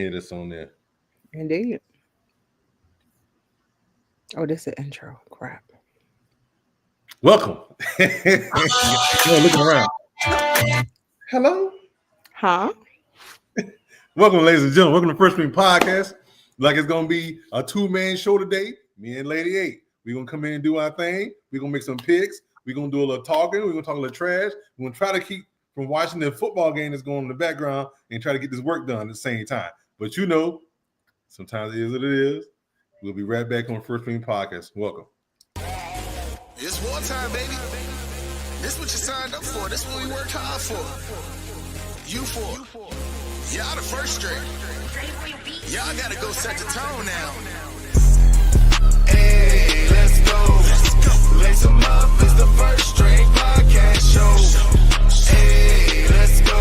Hear this on there. Indeed. Oh, this is the intro. Crap. Welcome. Looking around. Hello. Huh? Welcome, ladies and gentlemen. Welcome to First String Podcast. Like it's gonna be a two-man show today. Me and Lady 8. We're gonna come in and do our thing. We're gonna make some picks. We're gonna do a little talking. We're gonna talk a little trash. We're gonna try to keep from watching the football game that's going on in the background and try to get this work done at the same time. But you know, sometimes it is what it is. We'll be right back on First String Podcast. Welcome. It's wartime, baby. This what you signed up for. This what we worked hard for. You for. Y'all the first string. Y'all gotta go set the tone now. Hey, let's go. Lace them up. It's the First String Podcast show. Hey, let's go.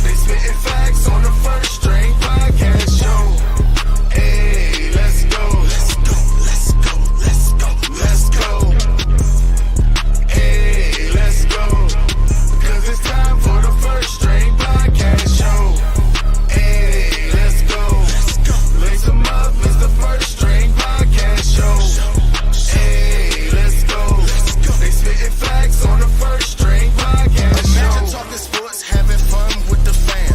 They spitting facts on the First String Podcast show. Hey, let's go. Let's go. Hey, let's go. Cause it's time for the First String Podcast show. Hey, let's go. Lace them up, it's the First String Podcast show. Hey, let's go. They spitting facts on the First String Podcast show. Imagine talking sports, having fun with the fam.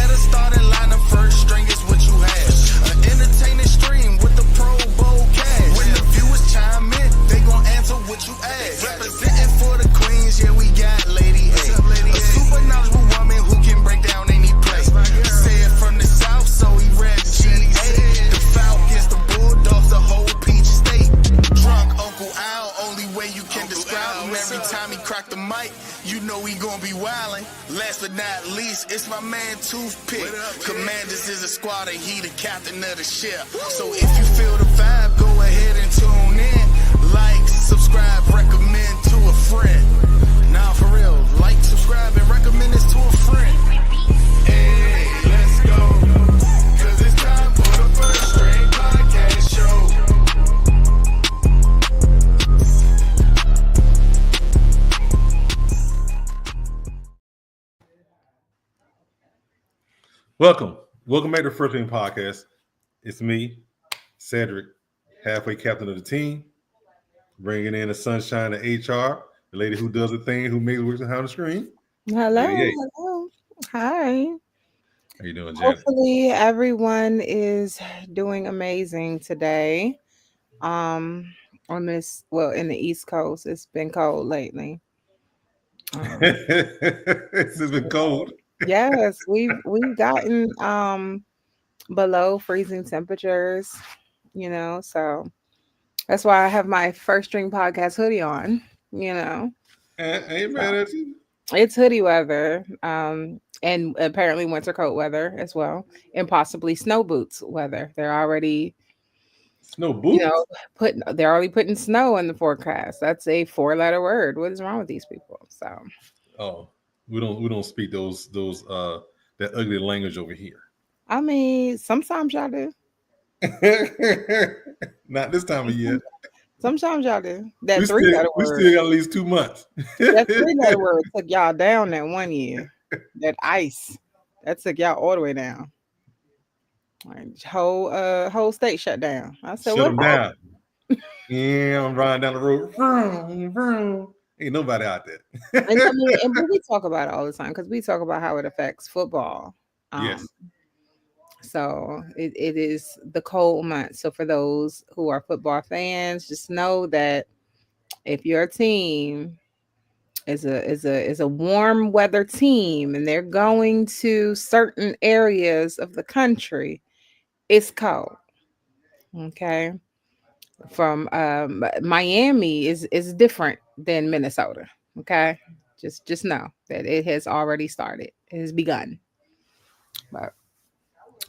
At a starting lineup, First String is what you have. An entertaining stream with the Pro Bowl cast. When the viewers chime in, they gon' answer what you ask. Representing for the Queens, yeah, we got Lady A. A super knowledgeable woman who can break down any play. Said from the South, so he read GA. The Falcons, the Bulldogs, the whole Peach State. Drunk Uncle Al, only way you can describe him. Every time he crack the mic, you know he gon' be wildin'. Last but not least, it's my man Toothpick. Commanders is a squad and he the captain of the ship. So if you feel the vibe, go ahead and tune in. Like, subscribe, recommend to a friend. Nah, for real, like, subscribe, and recommend this to a friend. Hey, let's go. Cause it's time for the First String Podcast show. Welcome back to First String Podcast. It's me, Cedric, halfway captain of the team, bringing in the sunshine of HR, the lady who does the thing, who makes it work behind the screen. Hello. Hey. Hello. Hi. How you doing, Janet? Hopefully everyone is doing amazing today. On this, well, in the East Coast, it's been cold lately. It's been cold. Yes, we've gotten below freezing temperatures, so that's why I have my First String Podcast hoodie on, Ain't mad at you. It's hoodie weather, and apparently winter coat weather as well, and possibly snow boots weather. They're already Snow boots. they're already putting snow in the forecast. That's a 4-letter word. What is wrong with these people? So, we don't speak those that ugly language over here. I mean, sometimes y'all do. Not this time of year. Sometimes y'all do. That We 3-letter still word. got at least 2 months. That 3-letter word took y'all down that one year. That ice. That took y'all all the way down. Like, whole state shut down. I said, Shut what them down. Yeah, I'm riding down the road. Vroom, vroom. Ain't nobody out there. and we talk about it all the time because we talk about how it affects football. Yes. So it is the cold month. So for those who are football fans, just know that if your team is a warm weather team and they're going to certain areas of the country, it's cold. Okay. From Miami is different than Minnesota. Okay. Just know that it has already started. It has begun. But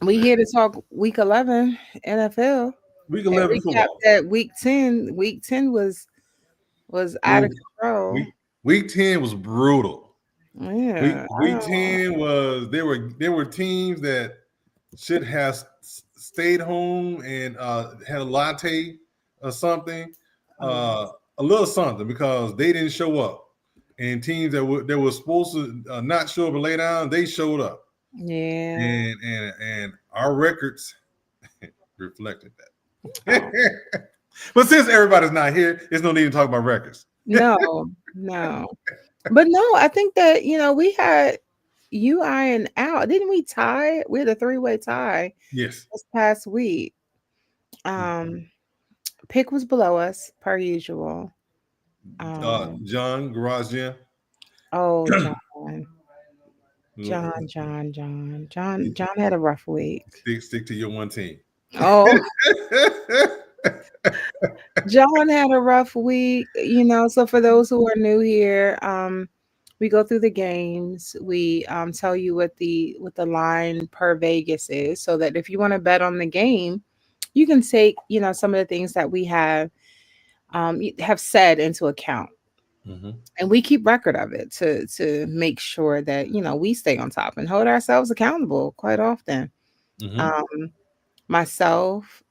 we here to talk week 11 NFL. Week 11 recap football. that week 10. Week 10 was out of control. Week 10 was brutal. Yeah. Week 10 was there were teams that should have stayed home and had a latte or something, a little something, because they didn't show up. And teams that were supposed to not show up and lay down, they showed up. Yeah. And our records reflected that. Oh, But since everybody's not here, there's no need to talk about records. no, no. But no, I think that we had you, I, and Al. Didn't we tie? We had a three-way tie Yes. this past week. Pick was below us per usual. John Garage Gym. Oh, John had a rough week. Stick to your one team. Oh, John had a rough week. So for those who are new here, we go through the games. We tell you what the line per Vegas is, so that if you want to bet on the game, you can take some of the things that we have said into account. Mm-hmm. And we keep record of it to make sure that we stay on top and hold ourselves accountable quite often. Mm-hmm. Myself,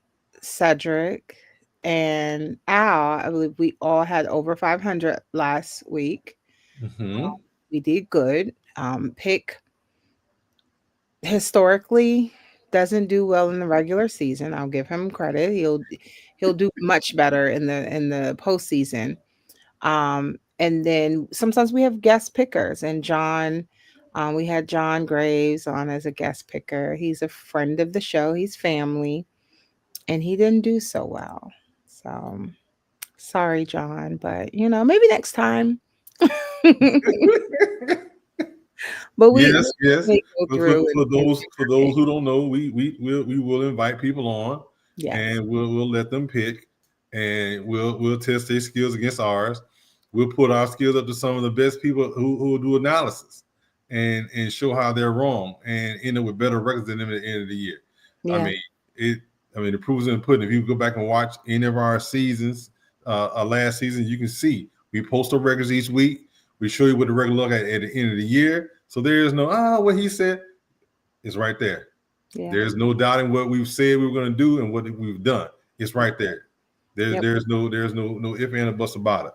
Cedric, and Al, I believe we all had over 500 last week. Mm-hmm. We did good. Pick historically doesn't do well in the regular season. I'll give him credit. He'll do much better in the postseason. And then sometimes we have guest pickers, and John, we had John Graves on as a guest picker. He's a friend of the show. He's family, and he didn't do so well. So sorry, John, but maybe next time. But we yes. go through For those who don't know, we will invite people on, and we'll let them pick, and we'll test their skills against ours. We'll put our skills up to some of the best people who will do analysis and show how they're wrong and end up with better records than them at the end of the year. Yeah. I mean, the proof is in the pudding. If you go back and watch any of our seasons, last season, you can see we post our records each week. We show you what the record look at the end of the year. So there is no what he said. It's right there. Yeah. There's no doubting what we've said we were going to do and what we've done. It's right there. There's no if and a buts about it.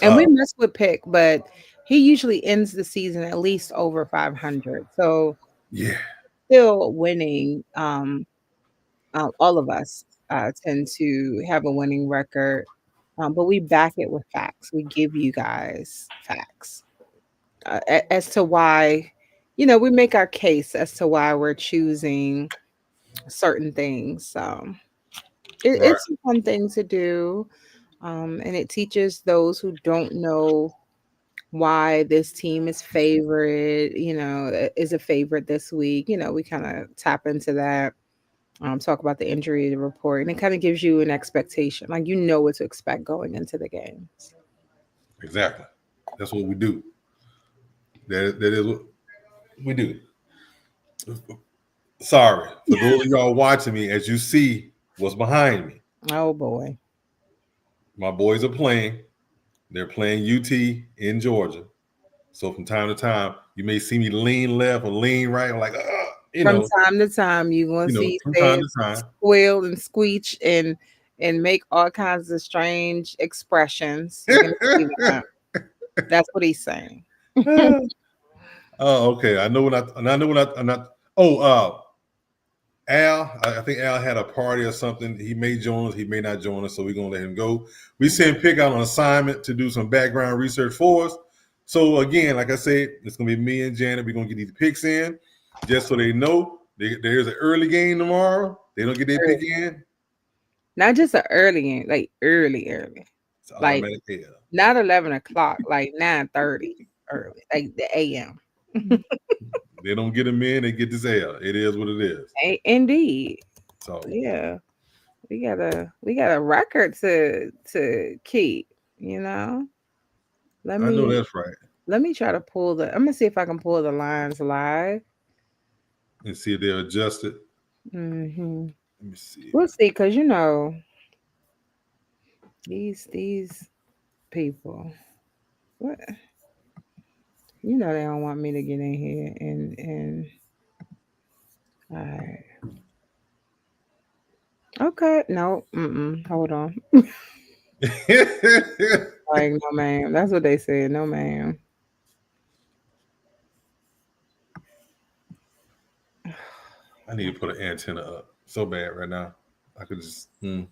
And we mess with Pick, but he usually ends the season at least over 500. So yeah, still winning. All of us tend to have a winning record, but we back it with facts. We give you guys facts as to why, we make our case as to why we're choosing certain things. So it's a fun thing to do. And it teaches those who don't know why this team is favorite, is a favorite this week. We kind of tap into that, talk about the injury report, and it kind of gives you an expectation. Like, what to expect going into the games. Exactly. That's what we do. That is what we do. Sorry. For those of y'all watching me, as you see what's behind me. Oh, boy. My boys are playing. They're playing UT in Georgia. So from time to time, you may see me lean left or lean right. I'm like, from time to time, you're going to see them squeal and screech and make all kinds of strange expressions. That. That's what he's saying. Oh, okay. I know when I'm not. Oh, Al, I think Al had a party or something. He may join us. He may not join us, so we're going to let him go. We send Pick out on assignment to do some background research for us. So, again, like I said, it's going to be me and Janet. We're going to get these picks in just so they know there's an early game tomorrow. They don't get their pick in. Not just an early game, like early. Like, not 11 o'clock, like 9:30 early, like the a.m. They don't get them in, they get this L. It is what it is. Indeed. So yeah, we got a record to keep. I know that's right. Let me try to I'm gonna see if I can pull the lines live and see if they're adjusted. Mm-hmm. Let me see. We'll see, because these people, what? They don't want me to get in here and all right. Okay, no, hold on. Like, no, ma'am. That's what they said. No, ma'am. I need to put an antenna up so bad right now. I could just. It's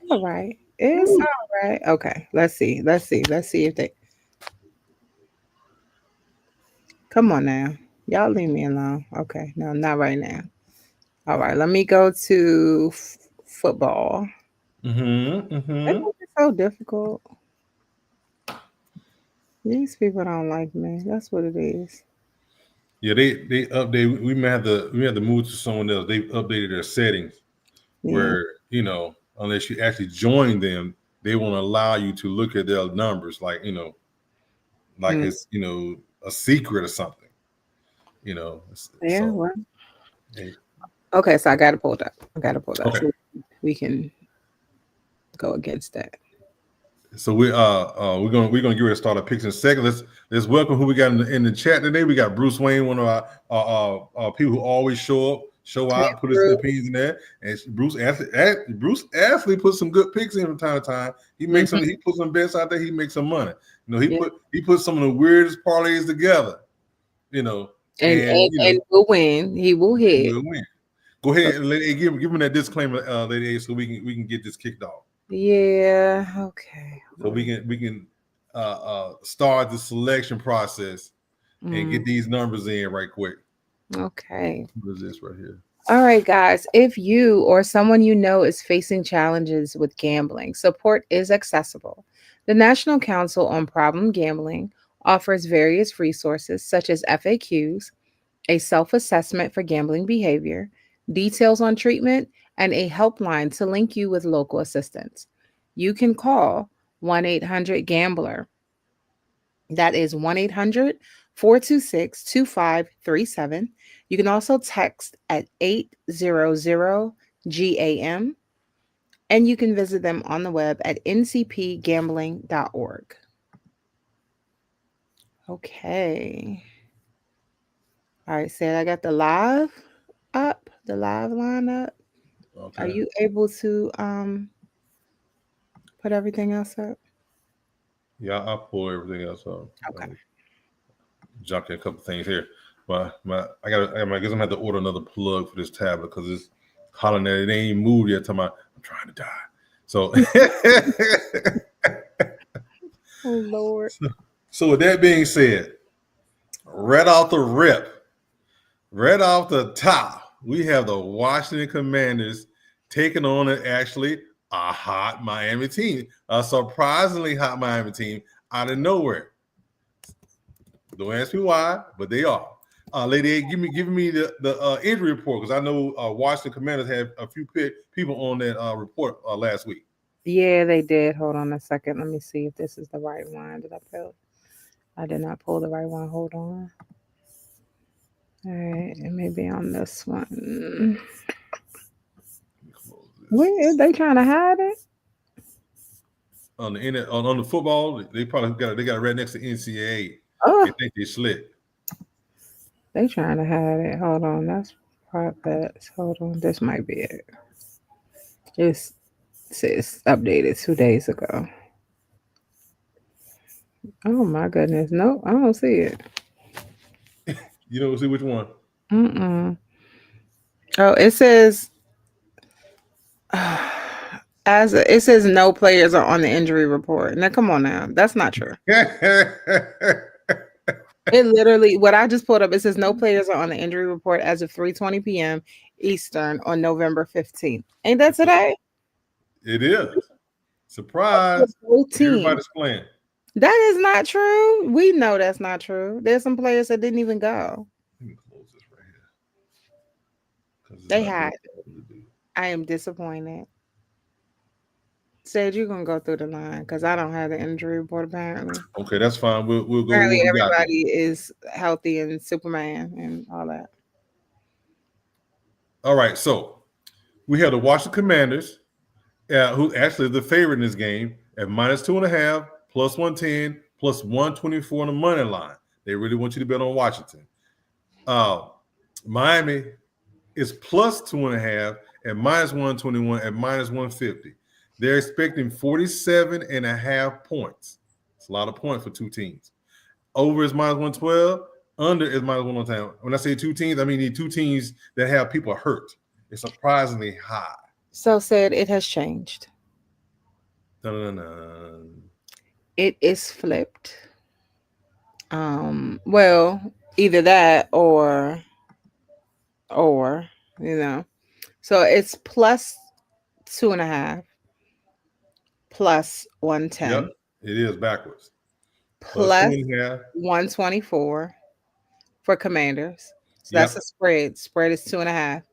all right. It's all right. Okay. Let's see. Let's see if they come on now. Y'all leave me alone. Okay. No, not right now. All right. Let me go to football. It's so difficult. These people don't like me. That's what it is. Yeah, they update. We may have to move to someone else. They've updated their settings where unless you actually join them, they won't allow you to look at their numbers like it's a secret or something. Yeah. So, Well. Okay, so I got to pull it up. Okay. So we can go against that. So we're gonna get ready to start our picks in a second. Let's welcome who we got in the chat today. We got Bruce Wayne, one of our people who always show out, put his opinions in there. And Bruce Ashley put some good picks in from time to time. He makes some. He puts some bets out there. He makes some money. He put some of the weirdest parlays together. And will win. He will hit. Will win. Go ahead and give him that disclaimer, Lady A, so we can get this kicked off. Yeah. Okay. So we can start the selection process and get these numbers in right quick. Okay. What is this right here? All right, guys. If you or someone you know is facing challenges with gambling, support is accessible. The National Council on Problem Gambling offers various resources such as FAQs, a self-assessment for gambling behavior, details on treatment, and a helpline to link you with local assistance. You can call 1-800-GAMBLER. That is 1-800-426-2537. You can also text at 800-GAM, and you can visit them on the web at ncpgambling.org. Okay. All right, Sid, I got the live line up. Okay. Are you able to put everything else up? Yeah, I'll pull everything else up. Okay. Jump in a couple things here. I guess I'm gonna have to order another plug for this tablet because it's hollering that it ain't even moved yet. I'm trying to die. So Oh Lord. So with that being said, right off the top, we have the Washington Commanders taking on a hot Miami team, a surprisingly hot Miami team out of nowhere. Don't ask me why, but they are. Lady A, give me the injury report because I know Washington Commanders had a few people on that report last week. Yeah, they did. Hold on a second. Let me see if this is the right one. I did not pull the right one. Hold on. All right, it may be on this one. Where are they trying to hide it? On the internet, on the football, they got it right next to NCAA. Oh, They think they slid. they trying to hide it. Hold on, that's prop bets. Hold on, this might be it. It says updated 2 days ago. Oh my goodness, no, I don't see it. You don't see which one? Oh, it says it says no players are on the injury report. Now, come on now, that's not true. It literally, what I just pulled up, it says no players are on the injury report as of 3:20 p.m. Eastern on November 15th. Ain't that today? It is. Surprise. Everybody's playing. That is not true. We know that's not true. There's some players that didn't even go. Let me close this right here. They had. I am disappointed. Said you're gonna go through the line because I don't have the injury report apparently. Okay, that's fine. We'll go. Apparently everybody is healthy and Superman and all that. All right, so we have the Washington Commanders, who actually the favorite in this game at -2.5, +110, +124 on the money line. They really want you to bet on Washington. Miami is +2.5 at -121 at -150. They're expecting 47.5 points. It's a lot of points for two teams. Over is -112. Under is minus 109. When I say two teams, I mean the two teams that have people hurt. It's surprisingly high. So said it has changed. Dun-dun-dun. It is flipped. Well, either that or so it's plus 2.5, plus 110, Yep, it is backwards. Plus plus 2.5. 124 for Commanders. So Yep. that's a spread. Spread is 2.5.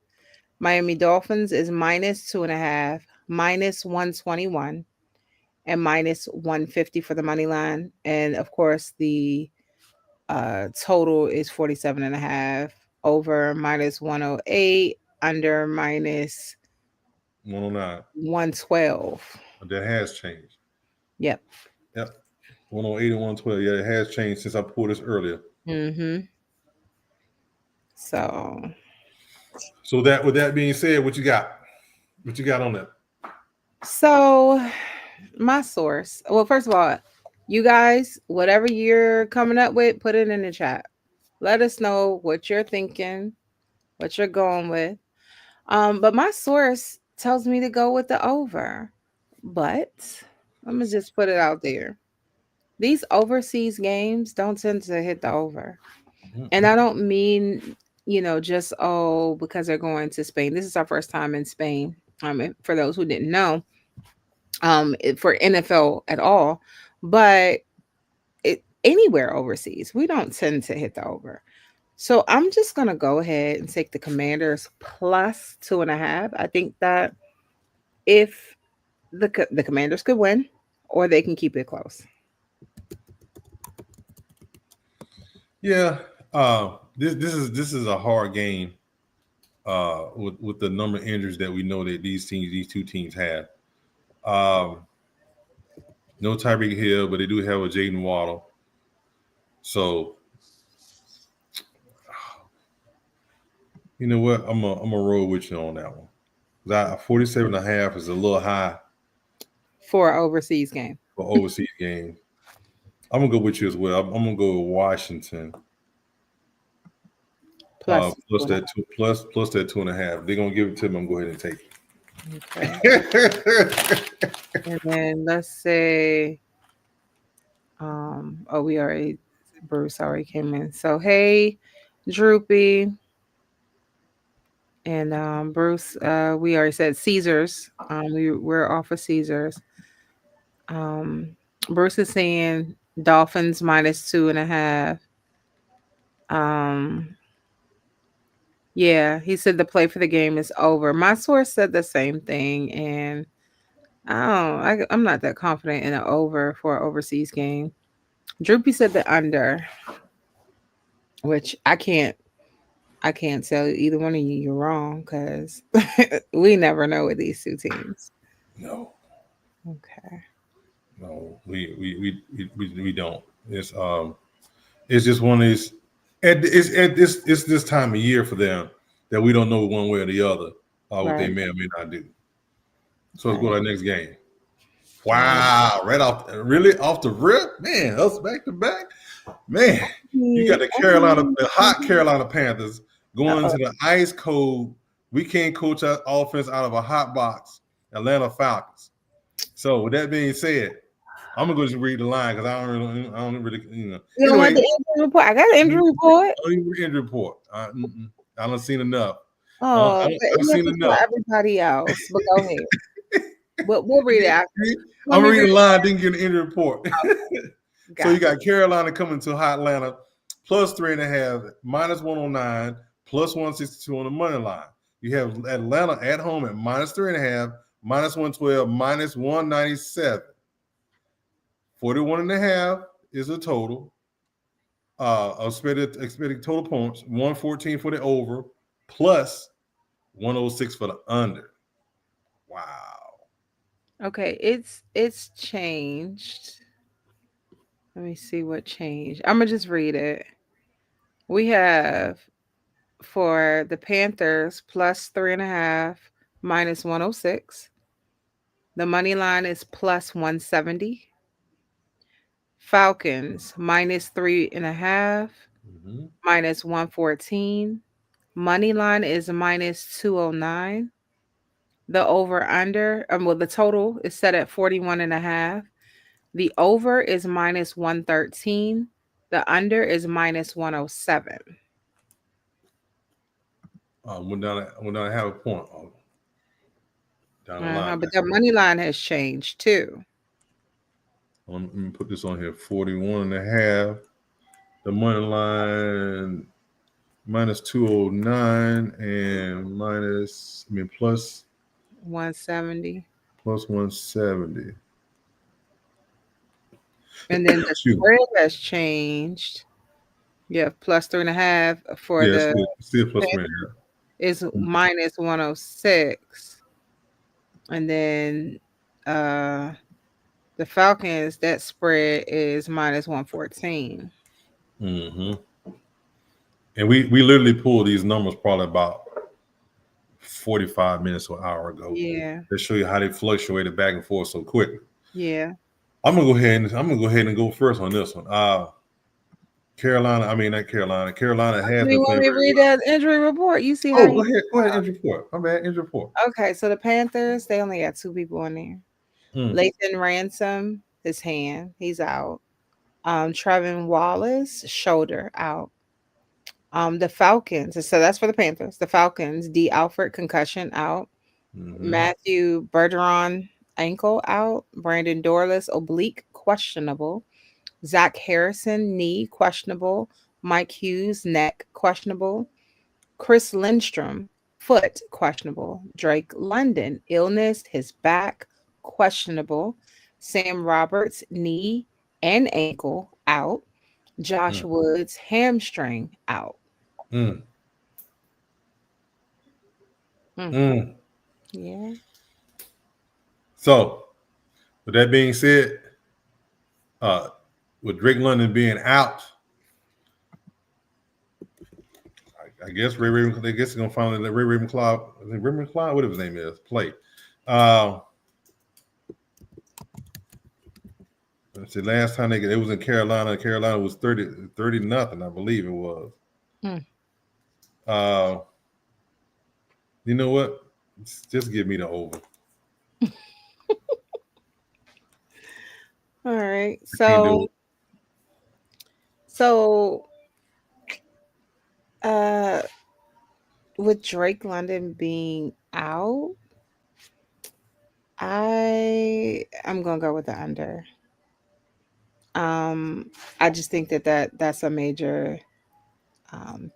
Miami Dolphins is minus 2.5, minus 121, and minus 150 for the money line. And of course, the total is 47.5, over minus 108, under minus 109. 112. That has changed. Yep. Yep. 108 and 112. Yeah, it has changed since I pulled this earlier. Mm-hmm. So that with that being said, what you got? What you got on that? So, my source. Well, first of all, you guys, whatever you're coming up with, put it in the chat. Let us know what you're thinking, what you're going with. But my source tells me to go with the over. But I'm gonna just put it out there. These overseas games don't tend to hit the over. And I don't mean, just because they're going to Spain. This is our first time in Spain. For those who didn't know, for NFL at all, but anywhere overseas, we don't tend to hit the over. So I'm just gonna go ahead and take the Commanders plus 2.5. I think that if the Commanders could win, or they can keep it close. Yeah, this is a hard game. With the number of injuries that we know that these two teams have. No Tyreek Hill, but they do have a Jaden Waddle. So, you know what? I'm a roll with you on that one. 47.5 is a little high for an overseas game. For overseas game, I'm gonna go with you as well. I'm gonna go with Washington. Plus that 2.5. They're gonna give it to me. I'm gonna go ahead and take it. Okay. And then let's say, Bruce already came in. So hey, Droopy and Bruce. We already said Caesars. We're off of Caesars. Bruce is saying Dolphins minus 2.5. Yeah, he said the play for the game is over. My source said the same thing, and I'm not that confident in an over for an overseas game. Droopy said the under, which I can't tell either one of you you're wrong, because we never know with these two teams. No. Okay. No, we don't. It's just one of these. It's this time of year for them that we don't know one way or the other what they may or may not do. So let's go to our next game. Wow, off the rip, man. Us back to back, man. You got the hot Carolina Panthers going to the ice cold. We can't coach our offense out of a hot box. Atlanta Falcons. So with that being said, I'm gonna go just read the line because I don't really. You don't want the injury report? I got an injury report. I don't even read the injury report. I don't seen enough. Oh, I've seen enough. Everybody else, but go ahead. We'll read it after. I'm reading the line. Didn't get an injury report. So you got Carolina coming to Atlanta plus 3.5, minus 109, plus 162 on the money line. You have Atlanta at home at minus 3.5, minus 112, minus 197. 41.5 is the total. Expected total points, 114 for the over, plus 106 for the under. Wow. Okay, it's changed. Let me see what changed. I'm gonna just read it. We have for the Panthers plus 3.5, minus 106. The money line is plus 170. Falcons minus 3.5, minus 114. Money line is minus 209. The over under, well, the total is set at 41.5. The over is minus 113. The under is minus 107. Went down to have a point. Down the line. But the money line has changed too. Let me put this on here. 41.5. The money line minus 209 and plus 170. plus 170. And then the spread has changed. Yeah, plus 3.5 for the still plus 3.5. Is minus 106. And then the Falcons, that spread is minus 114. Mm-hmm. And we literally pulled these numbers probably about 45 minutes to an hour ago. Yeah. To show you how they fluctuated back and forth so quickly. Yeah. I'm gonna go ahead and go first on this one. Carolina has. You want me to read that injury report? You see? Go ahead. Injury report. My bad. Injury report. Okay, so the Panthers, they only got 2 people in there. Lathan Ransom, his hand, he's out. Trevin Wallace, shoulder, out. The Falcons, so that's for the Panthers. The Falcons, D. Alford, concussion, out. Matthew Bergeron, ankle, out. Brandon Dorless, oblique, questionable. Zach Harrison, knee, questionable. Mike Hughes, neck, questionable. Chris Lindstrom, foot, questionable. Drake London, illness, his back, questionable. Sam Roberts, knee and ankle, out. Josh Woods, hamstring, out. Yeah. So, with that being said, with Drake London being out, I guess Ray Raven. I guess he's gonna finally let Ray Ravenclaw, whatever his name is, play. Let's see, last time it was in Carolina. Carolina was 30-0, I believe it was. You know what? Just give me the over. All right. So with Drake London being out, I'm gonna go with the under. I just think that's a major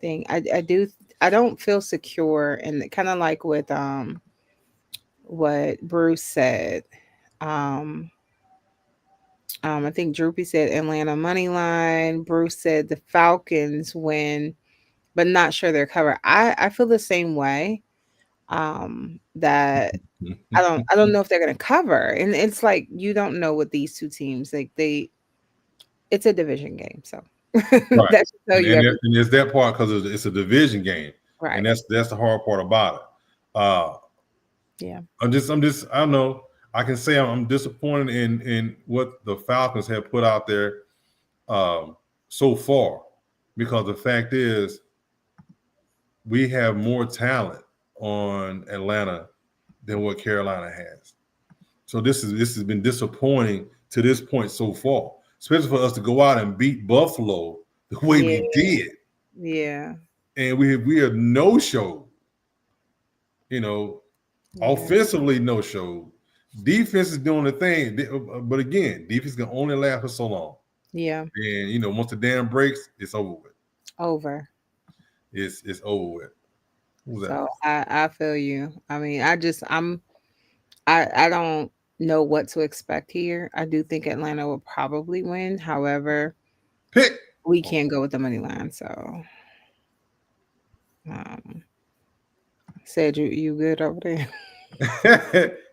thing. I don't feel secure, and kind of like with what Bruce said. I think Droopy said Atlanta money line. Bruce said the Falcons win, but not sure they're covered. I feel the same way. That I don't know if they're gonna cover, and it's like you don't know what these two teams like. It's a division game, so right. That should tell you. And there's that part because it's a division game, right? And that's the hard part about it. Yeah, I'm just I don't know. I can say I'm disappointed in what the Falcons have put out there so far, because the fact is we have more talent on Atlanta than what Carolina has. So this has been disappointing to this point so far, especially for us to go out and beat Buffalo the way we did. Yeah. And we have no show. Offensively no show. Defense is doing the thing, but again, defense can only last for so long. Yeah. And once the dam breaks, it's over with. It's over with. So I feel you. I mean, I don't know what to expect here. I do think Atlanta will probably win. However, we can't go with the money line. So said you good over there?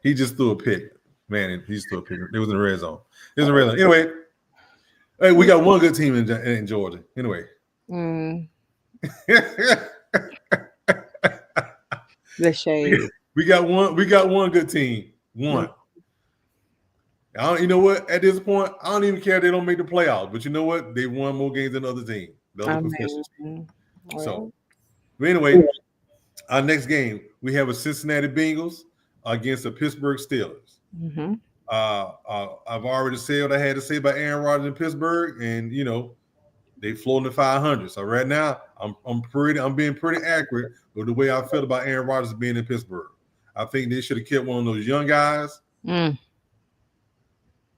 He just threw a pick. Man, he just threw a pick. It was in the red zone. It was in the red zone. Anyway, hey, we got one good team in Georgia. Anyway. The shade. We got one good team. One. You know what? At this point, I don't even care if they don't make the playoffs. But you know what? They won more games than other teams. The other I professionals. mean, So, well, but anyway, our next game we have a Cincinnati Bengals against the Pittsburgh Steelers. mhm. I've already said what I had to say about Aaron Rodgers in Pittsburgh, and they floating the 500. So right now, I'm being pretty accurate with the way I feel about Aaron Rodgers being in Pittsburgh. I think they should have kept one of those young guys. Mm,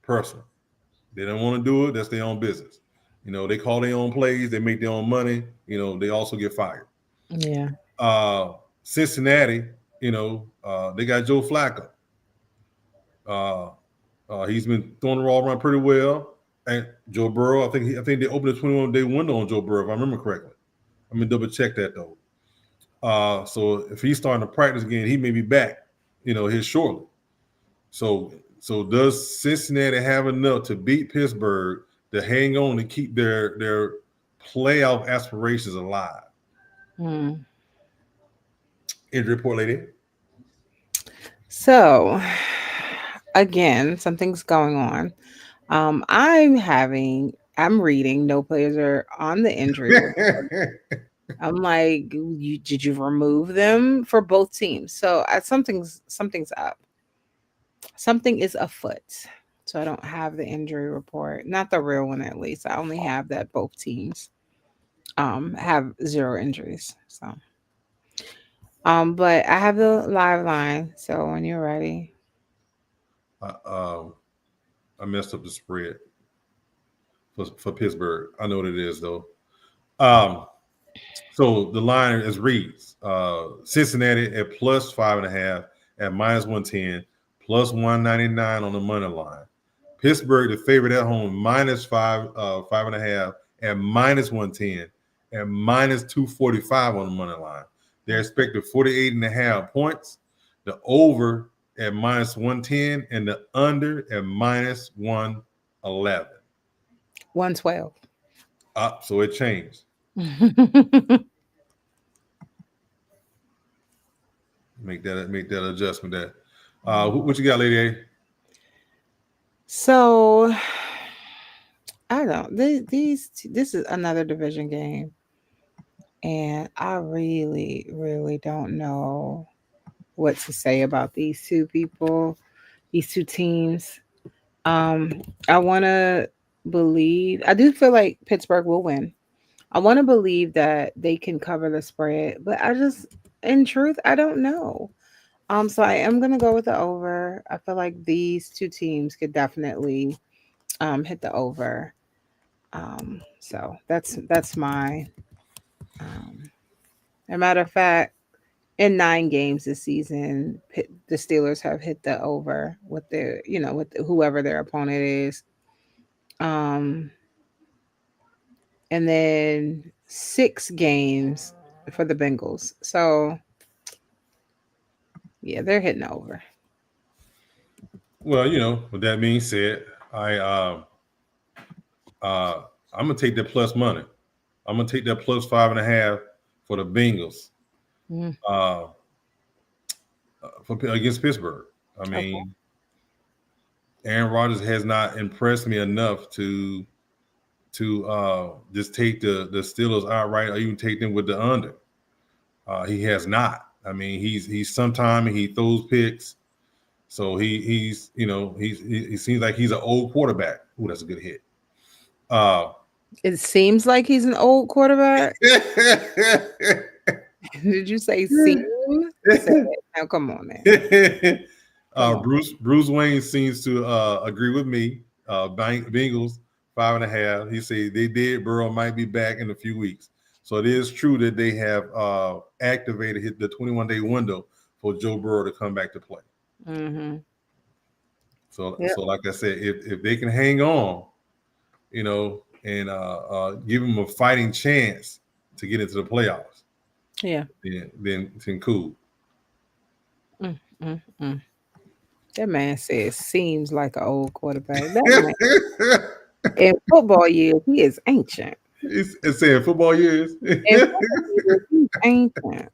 Personal, they don't want to do it. That's their own business. They call their own plays. They make their own money. They also get fired. yeah. Cincinnati, they got Joe Flacco. He's been throwing the ball around pretty well. And Joe Burrow, I think they opened a 21-day window on Joe Burrow, if I remember correctly. I'm gonna double check that though. So if he's starting to practice again, he may be back, here shortly. So does Cincinnati have enough to beat Pittsburgh to hang on to keep their playoff aspirations alive? Mm. Injury report, lady. So, again, something's going on. I'm reading no players are on the injury report. I'm like, did you remove them for both teams? So something's up. Something is afoot. So I don't have the injury report, not the real one at least. I only have that both teams have 0 injuries. So but I have the live line. So when you're ready. I messed up the spread for Pittsburgh. I know what it is though. So the line is reads Cincinnati at plus 5.5 at minus 110, plus 199 on the money line. Pittsburgh, the favorite at home, minus 5.5 at minus 110 and minus 245 on the money line. They're expected 48.5 points. The over at minus 110 and the under at minus 111. 112. So it changed. Make that adjustment there. What you got, Lady A? So I don't. This is another division game, and I really, really don't know what to say about these two teams. I want to believe. I do feel like Pittsburgh will win. I want to believe that they can cover the spread, but in truth, I don't know. So I am gonna go with the over. I feel like these two teams could definitely hit the over. So that's my a matter of fact, in 9 games this season, the Steelers have hit the over with whoever their opponent is. And then 6 games for the Bengals. So yeah, they're hitting over. Well, with that being said, I'm gonna take that plus money. I'm gonna take that plus 5.5 for the Bengals against Pittsburgh. I mean, Aaron Rodgers has not impressed me enough to just take the Steelers outright or even take them with the under. He has not. I mean, he's sometimes he throws picks, so he seems like he's an old quarterback. Ooh, that's a good hit. It seems like he's an old quarterback. Did you say seem? Now come on, man. Bruce Wayne seems to agree with me. Bengals 5.5. He said they did. Burrow might be back in a few weeks. So it is true that they have activated the 21-day window for Joe Burrow to come back to play. Mm-hmm. So like I said, if they can hang on, and give them a fighting chance to get into the playoffs, then cool. That man says seems like an old quarterback. That man, in football years, he is ancient. It's saying football years. He's ancient.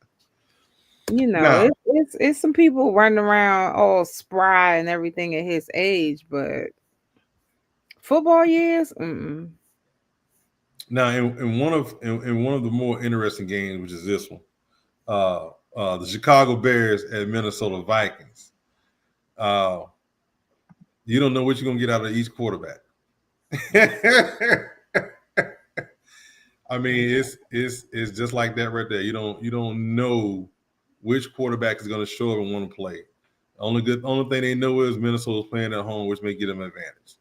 It's some people running around all spry and everything at his age, but football years, Now, in one of the more interesting games, which is this one, the Chicago Bears at Minnesota Vikings. You don't know what you're gonna get out of each quarterback. I mean, it's just like that right there. You don't know which quarterback is going to show up and want to play. Only thing they know is Minnesota's playing at home, which may give them an advantage.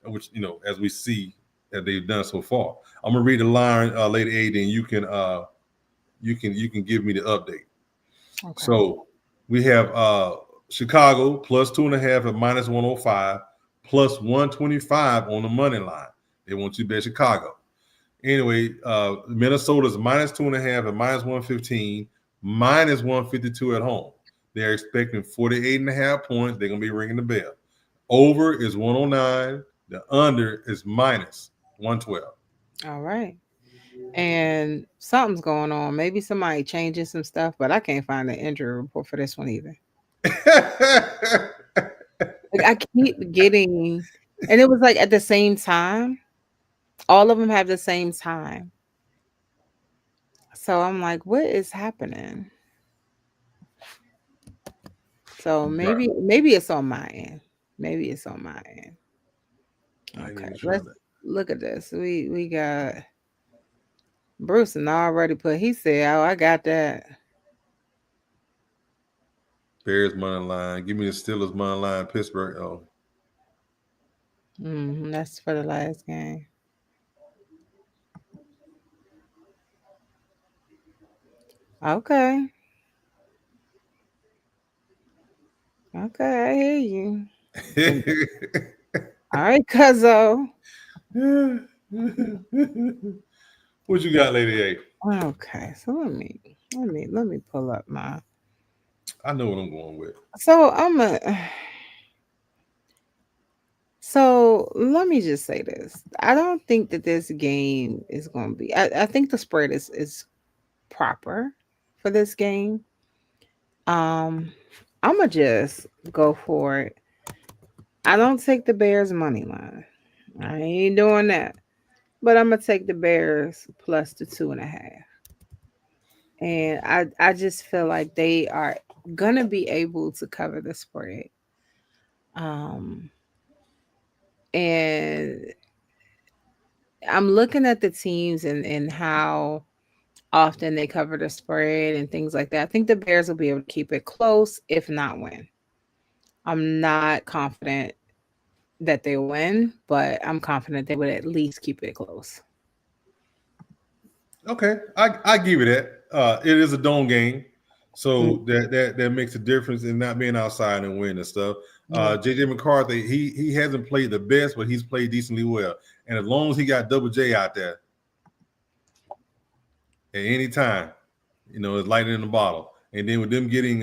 Which as we see that they've done so far. I'm gonna read the line, Lady A, then you can give me the update. Okay. So we have Chicago plus 2.5 at minus 105, plus 125 on the money line. They want you to bet Chicago. Anyway, Minnesota's minus 2.5 at minus 115, minus 152 at home. They're expecting 48.5 points. They're going to be ringing the bell. Over is 109. The under is minus 112. All right. And something's going on. Maybe somebody changing some stuff, but I can't find the injury report for this one either. I keep getting, and it was like at the same time. All of them have the same time. So I'm like, what is happening? So maybe it's on my end. Maybe it's on my end. Okay, let's look at this. We got Bruce and already put. He said, "Oh, I got that." Bears money line. Give me the Steelers money line. Pittsburgh. Oh, that's for the last game. Okay. Okay, I hear you. All right, Cuzzo. What you got, Lady A? Okay, so let me pull up my. I know what I'm going with. So let me just say this. I don't think that this game is going to be. I think the spread is proper for this game. I'm gonna just go for it. I don't take the Bears money line. I ain't doing that. But I'm gonna take the Bears plus the 2.5. And I just feel like they are gonna be able to cover the spread. And I'm looking at the teams and how often they cover the spread and things like that. I think the Bears will be able to keep it close, if not win. I'm not confident that they win, but I'm confident they would at least keep it close. Okay, I give you that. It is a dome game, so that makes a difference in not being outside and winning and stuff. JJ McCarthy, he hasn't played the best, but he's played decently well. And as long as he got Double J out there at any time, it's lightning in the bottle. And then with them getting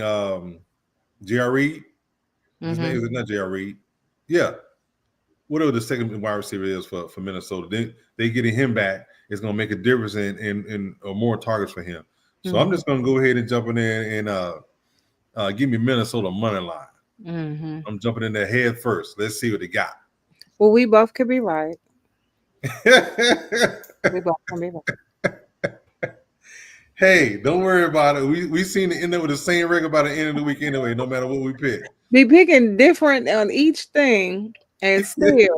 J.R. Reed, his name is not J.R. Reed. Yeah. Whatever the second wide receiver is for Minnesota. Then they getting him back. It's going to make a difference in more targets for him. So I'm just going to go ahead and jump in there and give me Minnesota money line. I'm jumping in there head first. Let's see what they got. Well, we both could be right. We both can be right. Hey, don't worry about it. We seem to end up with the same record by the end of the week anyway, no matter what we pick. Be picking different on each thing and still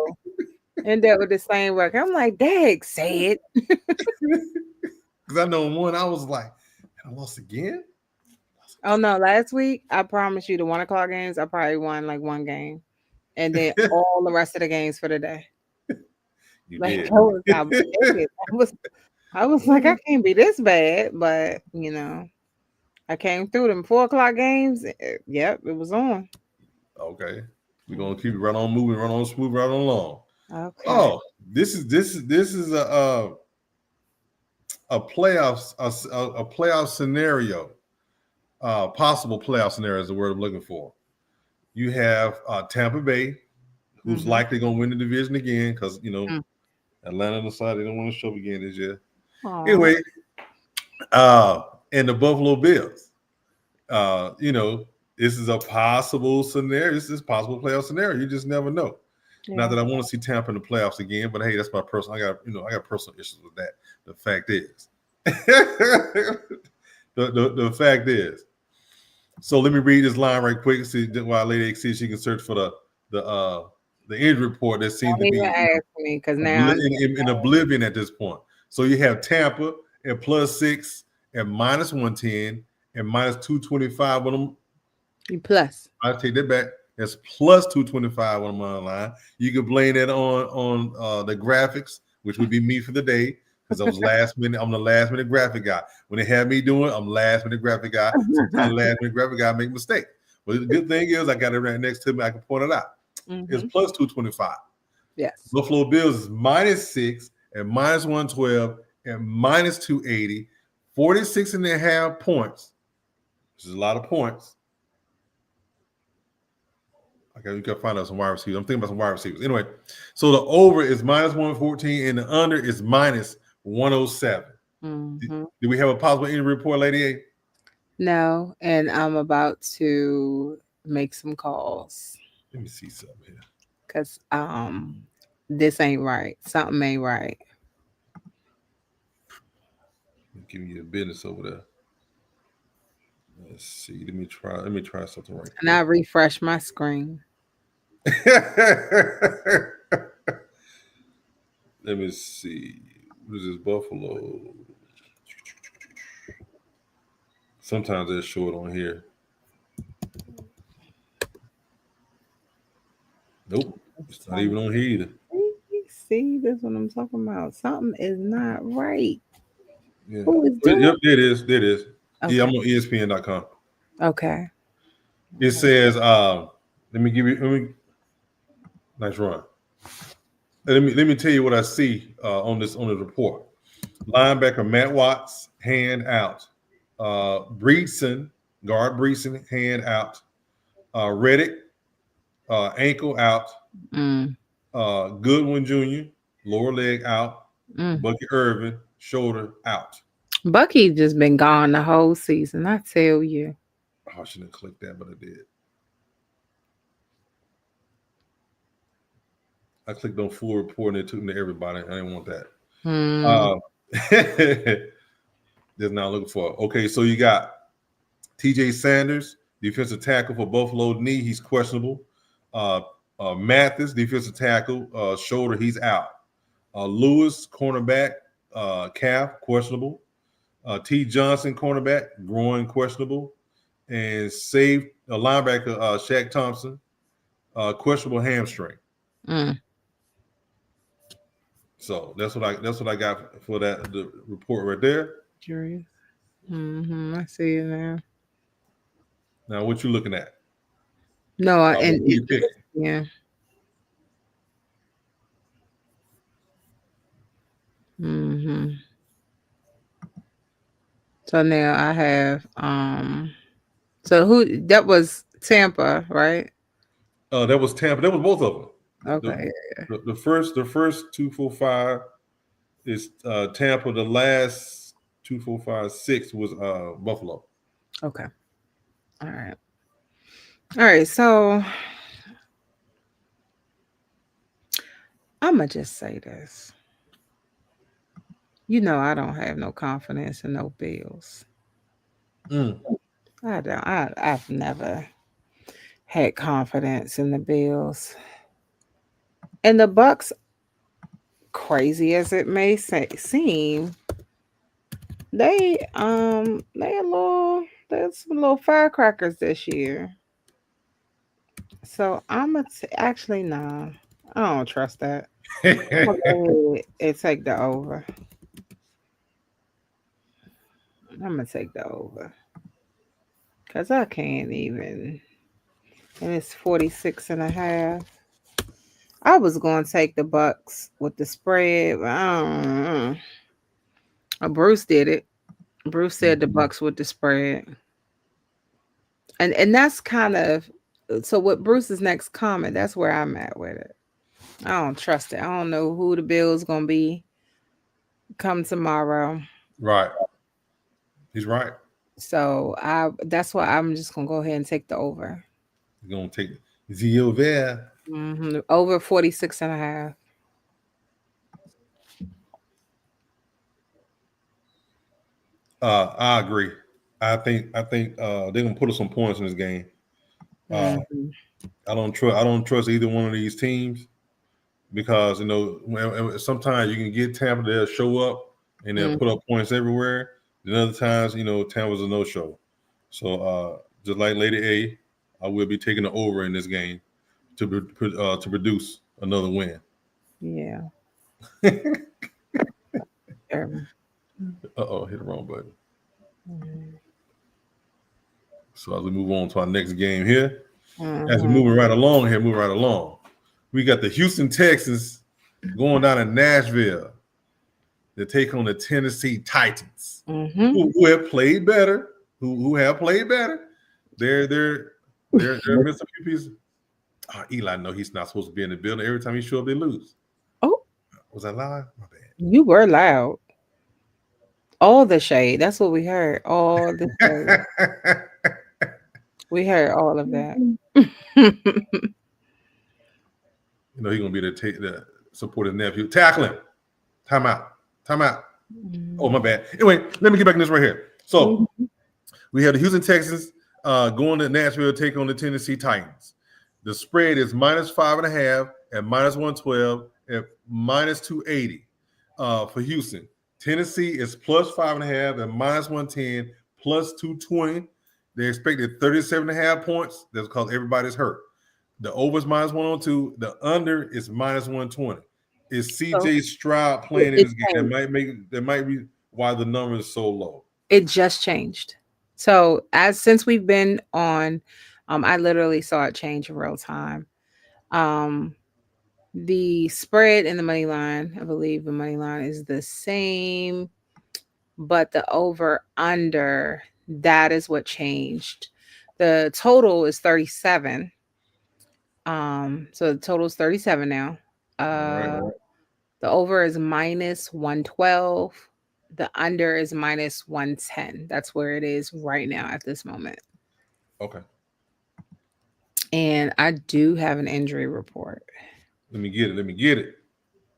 end up with the same record. I'm like, Dag, say it. Because I know one, I was like, I lost again? Oh, no. Last week, I promise you the 1 o'clock games, I probably won like one game. And then all the rest of the games for the day. You like, did. I was like, I can't be this bad, but I came through them 4 o'clock games. Yep, it was on. Okay, we're gonna keep it right on moving, right on smooth, right on along. Okay. Oh, this is a playoff scenario. Possible playoff scenario is the word I'm looking for. You have Tampa Bay, who's likely gonna win the division again because Atlanta decided they don't want to show up again this year. Aww. Anyway, and the Buffalo Bills. This is a possible scenario. This is a possible playoff scenario. You just never know. Not that I want to see Tampa in the playoffs again, but hey, that's my personal. I got personal issues with that. The fact is, the fact is. So let me read this line right quick. See while Lady X sees she can search for the injury report that seems to Don't be even ask me because now in oblivion at this point. So you have Tampa at +6 at -110 and -225 on them. you plus. I take that back. That's +225 on the money line. You could blame that on the graphics, which would be me for the day, because I was last minute. I'm the last minute graphic guy. When they have me doing, I'm last minute graphic guy. Sometimes last minute graphic guy make mistakes. But the good thing is I got it right next to me. I can point it out. It's +225. Yes. Buffalo Bills is -6 at -112 and -280, 46.5 points, which is a lot of points. Okay, you can find out some wide receivers. I'm thinking about some wide receivers. Anyway, so the over is -114 and the under is -107. Do we have a possible injury report, Lady A? No, and I'm about to make some calls Let me see something here. because this ain't right. Something ain't right. I'm giving you a business over there. Let's see. Let me try something right And I refresh my screen. Let me see. What is this? Buffalo. Sometimes they're short on here. Nope. It's not even on here either. See, that's what I'm talking about. Something is not right. Yeah. Who is doing? Yep, there it is. There it is. Okay. Yeah, I'm on ESPN.com. Okay. It says, let me nice run. Let me tell you what I see on this report. Linebacker Matt Watts, hand out. Breedson, guard Breedson, hand out. Reddick, ankle out. Goodwin Jr., lower leg out. Bucky Irvin, shoulder out. Bucky just been gone the whole season. I tell you. Oh, I shouldn't have clicked that, but I did. I clicked on full report and it took me to everybody. I didn't want that. Just not looking for it. Okay, so you got TJ Sanders, defensive tackle for Buffalo, knee, he's questionable. Mathis, defensive tackle, shoulder, he's out. Lewis, cornerback, calf, questionable. T. Johnson, cornerback, groin, questionable. And linebacker, Shaq Thompson, questionable hamstring. So that's what I got for the report right there. Curious. I see it now. Now, what you looking at? No, and who you picking? yeah. So now I have so who that was Tampa, right? That was Tampa. That was both of them. Okay. The first 245 is Tampa. The last 245-6 was Buffalo. Okay. All right. So I'm gonna just say this. You know, I don't have no confidence in no Bills. I don't. I've never had confidence in the Bills. And the Bucks, crazy as it may seem, there's some little firecrackers this year. So I'm actually no, I don't trust that. I'm gonna go ahead and take the over. I'm gonna take the over. Cause I can't even. And it's 46.5. I was going to take the Bucks with the spread, but Bruce did it. Bruce said the Bucks with the spread. And that's kind of so with Bruce's next comment, that's where I'm at with it. I don't trust it. I don't know who the Bills gonna be come tomorrow. Right. He's right. So that's why I'm just gonna go ahead and take the over. You're gonna take the over. Over 46.5. I agree. I think they're gonna put us some points in this game. Mhm. I don't trust either one of these teams because sometimes you can get Tampa, they'll show up and they'll put up points everywhere. Then other times, Tampa's a no show. So just like Lady A, I will be taking the over in this game to produce another win. Yeah. Hit the wrong button. So as we move on to our next game here, as we're moving right along, we got the Houston Texans going down to Nashville to take on the Tennessee Titans, who have played better. Who have played better. They're missing a few pieces. Eli, no, he's not supposed to be in the building. Every time he show up, they lose. Oh, was I live? My bad. You were loud. All the shade. That's what we heard. All the shade. We heard all of that. He's gonna be the support his nephew. Tackle him. Time out. Oh, my bad. Anyway, let me get back in this right here. So we have the Houston Texans going to Nashville to take on the Tennessee Titans. The spread is -5.5 at -112 at -280 for Houston. Tennessee is +5.5 at -110 +220. They expected 37.5 points. That's because everybody's hurt. The over is -102. The under is -120. Is CJ Stroud playing in this game? That might be why the number is so low. It just changed. So since we've been on, I literally saw it change in real time. The spread in the money line, I believe the money line is the same, but the over under, that is what changed. The total is 37. So the total is 37 now. All right. The over is -112. The under is -110. That's where it is right now at this moment. Okay. And I do have an injury report. Let me get it.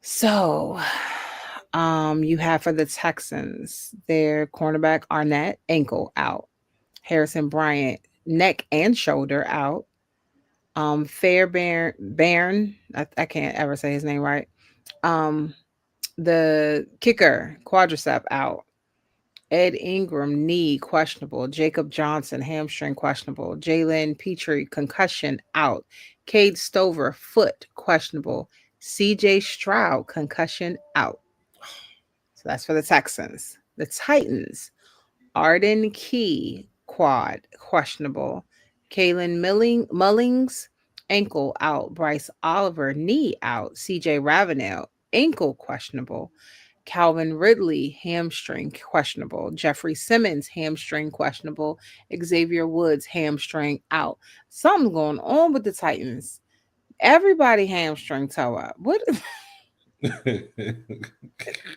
So, you have for the Texans, their cornerback Arnett, ankle out. Harrison Bryant, neck and shoulder out. Fairbairn, I can't ever say his name right. The kicker, quadricep out. Ed Ingram, knee questionable. Jacob Johnson, hamstring questionable. Jalen Petrie, concussion out. Cade Stover, foot questionable. CJ Stroud, concussion out. So that's for the Texans. The Titans, Arden Key, quad questionable. Kalen Mullings, ankle out. Bryce Oliver, knee out. CJ Ravenel, ankle questionable. Calvin Ridley, hamstring questionable. Jeffrey Simmons, hamstring questionable. Xavier Woods, hamstring out. Something's going on with the Titans. Everybody hamstring toe up. What?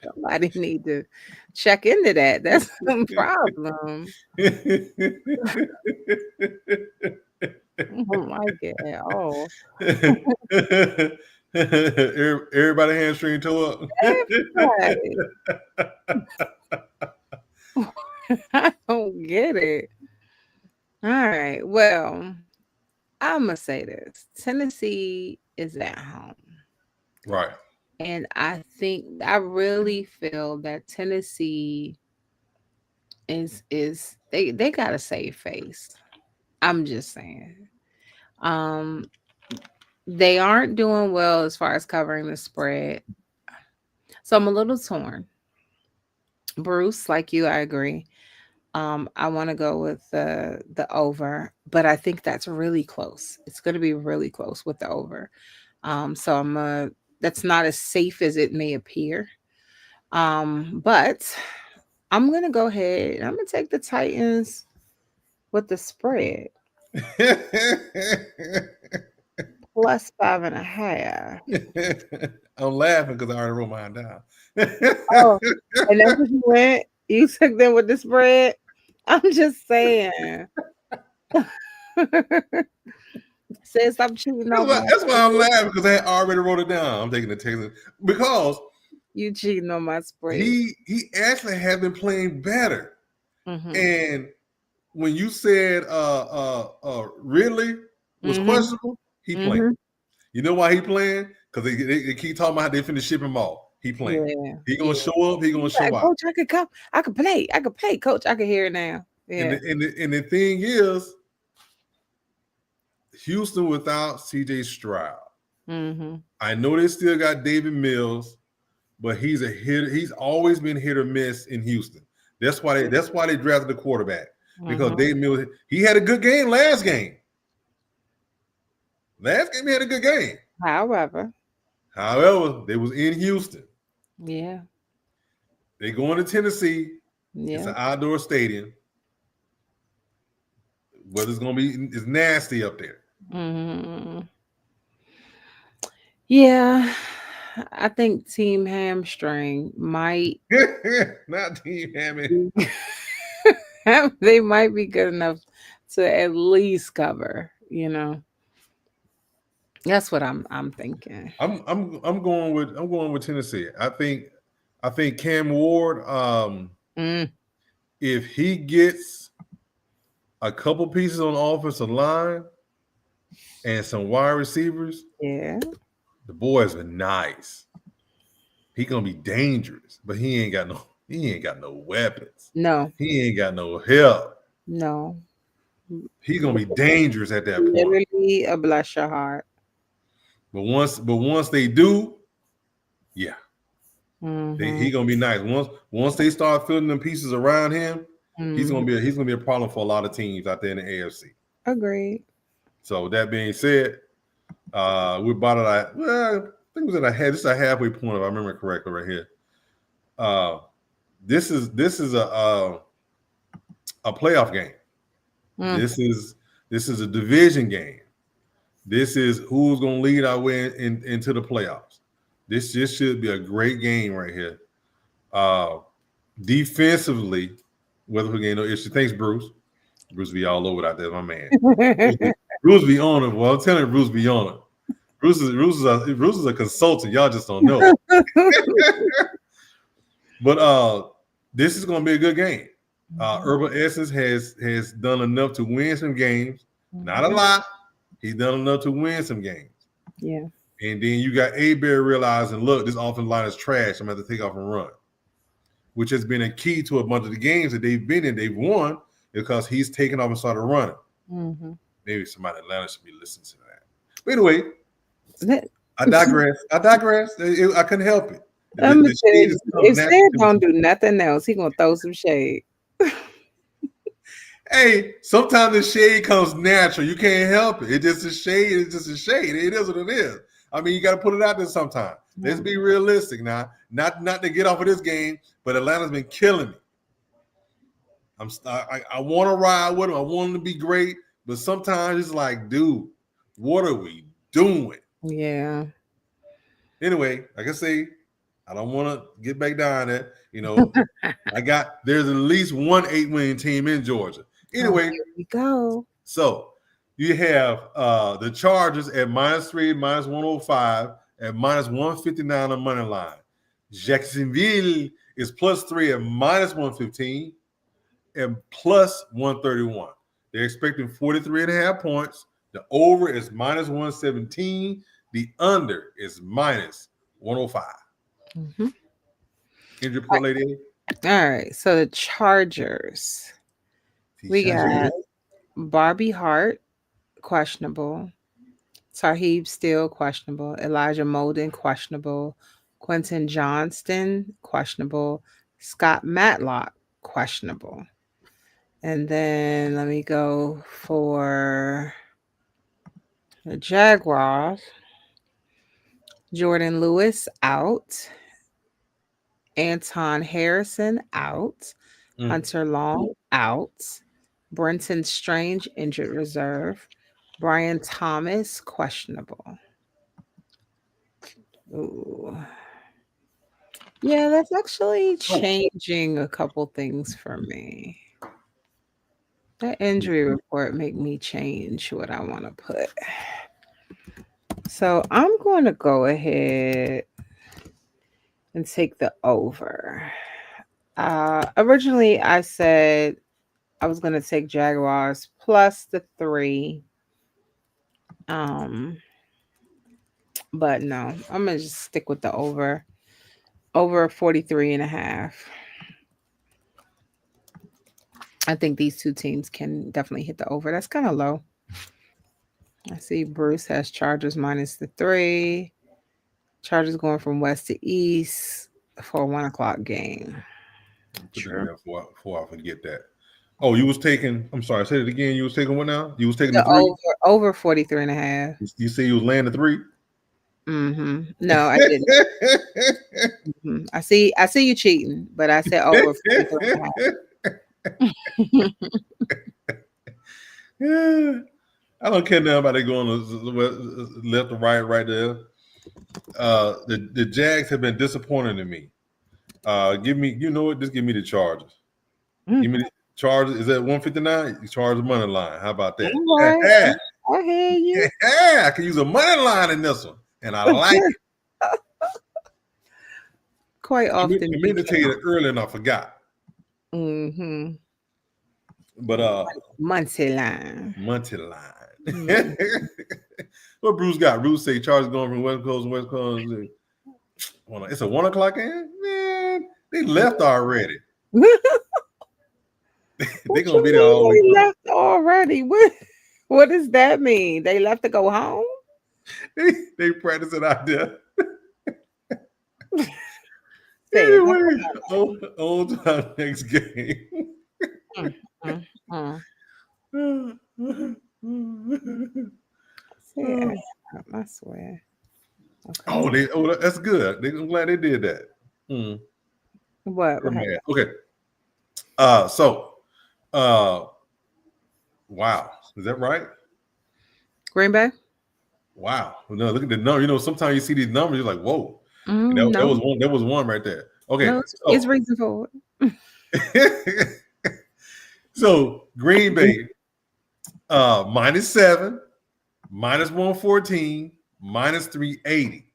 Somebody need to check into that. That's some problem. I don't like it at all. Everybody hamstring toe up. Everybody. I don't get it. All right. Well, I'm going to say this. Tennessee is at home. Right. And I really feel that Tennessee is they got a save face. I'm just saying. They aren't doing well as far as covering the spread. So I'm a little torn. Bruce, like you, I agree. I want to go with the over, but I think that's really close. It's going to be really close with the over. So that's not as safe as it may appear. But I'm going to go ahead. I'm going to take the Titans with the spread. +5.5. I'm laughing because I already wrote mine down. Oh, and that's what you went? You took them with the spread? I'm just saying. Said stop cheating on my That's why I'm laughing because I had already wrote it down. I'm taking the text because you cheating on my spread. he actually has been playing better. Mhm. And when you said Ridley was Mhm. questionable, he playing. Mhm. You know why he playing? Because they keep talking about how they finna ship him off. He playing. Yeah. He gonna yeah. show up. He gonna He's show like, out. Coach, I could come. I could play. I could play, Coach. I could hear it now. And Yeah. the thing is, Houston without CJ Stroud. Mm-hmm. I know they still got David Mills, but he's a hit. He's always been hit or miss in Houston. That's why they drafted the quarterback because Mhm. David Mills. He had a good game last game. Last game he had a good game. However, They was in Houston. yeah. They going to Tennessee. It's Yeah. an outdoor stadium. Weather's gonna be it's nasty up there. Mm-hmm. Yeah. I think Team Hamstring might Not Team Hammond. they might be good enough to at least cover, you know. That's what I'm thinking. I'm going with Tennessee. I think Cam Ward, Mm, if he gets a couple pieces on the offensive line and some wide receivers, yeah. the boys are nice. He gonna be dangerous, but he ain't got no weapons. No. He ain't got no help. No. He's gonna be dangerous at that point. Literally a bless your heart. But once they do, yeah, Mhm. he gonna be nice. Once they start filling them pieces around him, he's gonna be a problem for a lot of teams out there in the AFC. Agreed. So that being said, we're about at I think it was this is a halfway point if I remember correctly right here. This is a playoff game. Mm. This is a division game. This is who's going to lead our way into the playoffs. This just should be a great game right here. Defensively, whether we get no issue. Thanks, Bruce. Bruce be all over it out there, my man. Bruce be on it. Well, I'm telling you, Bruce be on it. Bruce is a consultant. Y'all just don't know. But this is going to be a good game. Urban Essence has done enough to win some games. Not a lot. He's done enough to win some games. Yeah. And then you got A-Bear realizing, look, this offensive line is trash. I'm going to have to take off and run, which has been a key to a bunch of the games that they've been in. They've won because he's taken off and started running. Mm-hmm. Maybe somebody in Atlanta should be listening to that. But anyway, I digress. I couldn't help it. If Sam don't do nothing else, he gonna throw some shade. Hey, sometimes the shade comes natural. You can't help it. It's just a shade. It's just a shade. It is what it is. I mean, you got to put it out there sometime. Let's be realistic now. Not to get off of this game, but Atlanta's been killing me. I want to ride with them. I want them to be great, but sometimes it's like, dude, what are we doing? Yeah. Anyway, like I say, I don't want to get back down there. You know, there's at least one 8-win team in Georgia. Anyway, here we go. So you have the Chargers at -3, -105, at -159 on money line. Jacksonville is +3 at -115 and +131. They're expecting 43.5 points. The over is -117. The under is -105. Mm-hmm. Injury report, lady. All right. So the Chargers. We got Barbie Hart, questionable. Tarheeb Still, questionable. Elijah Molden, questionable. Quentin Johnston, questionable. Scott Matlock, questionable. And then let me go for the Jaguars. Jordan Lewis, out. Anton Harrison, out. Hunter Long, out. Brenton Strange, injured reserve. Brian Thomas, questionable. Ooh. Yeah, that's actually changing a couple things for me. That injury report make me change what I want to put. So I'm going to go ahead and take the over. Originally, I said I was going to take Jaguars plus the 3. Um, but no, I'm going to just stick with the over. Over 43.5. I think these two teams can definitely hit the over. That's kind of low. I see Bruce has Chargers minus the 3. Chargers going from west to east for a 1 o'clock game. Put that down before I forget that. Oh, you was taking. I'm sorry. Say it again. You was taking what now? You was taking the 3. Over 43.5. You say you was laying the 3. Mm-hmm. No, I didn't. Mm-hmm. I see you cheating, but I said over 43.5. Yeah. I don't care now about it going left or right there. The Jags have been disappointing to me. Give me, you know what? Just give me the Chargers. Give me the Chargers. Is that 159? Chargers money line. How about that? Right. I hear you. Yeah, I can use a money line in this one, and I like it. Quite often. I meant to tell you that earlier, and I forgot. Mm-hmm. But Monty line. Mm-hmm. What Bruce got? Bruce say Chargers going from West Coast to West Coast. It's a 1 o'clock game? Man, they left already. They're gonna be there all week. They left already. What does that mean? They left to go home? They practicing out there. Anyway, on to our next game. I swear. Okay. That's good. I'm glad they did that. What? Okay. Wow. Is that right? Green Bay? Wow. No, look at the number. You know, sometimes you see these numbers, you're like, whoa. That was one right there. Okay. No, it's reason for it. So Green Bay, -7, -114, -380.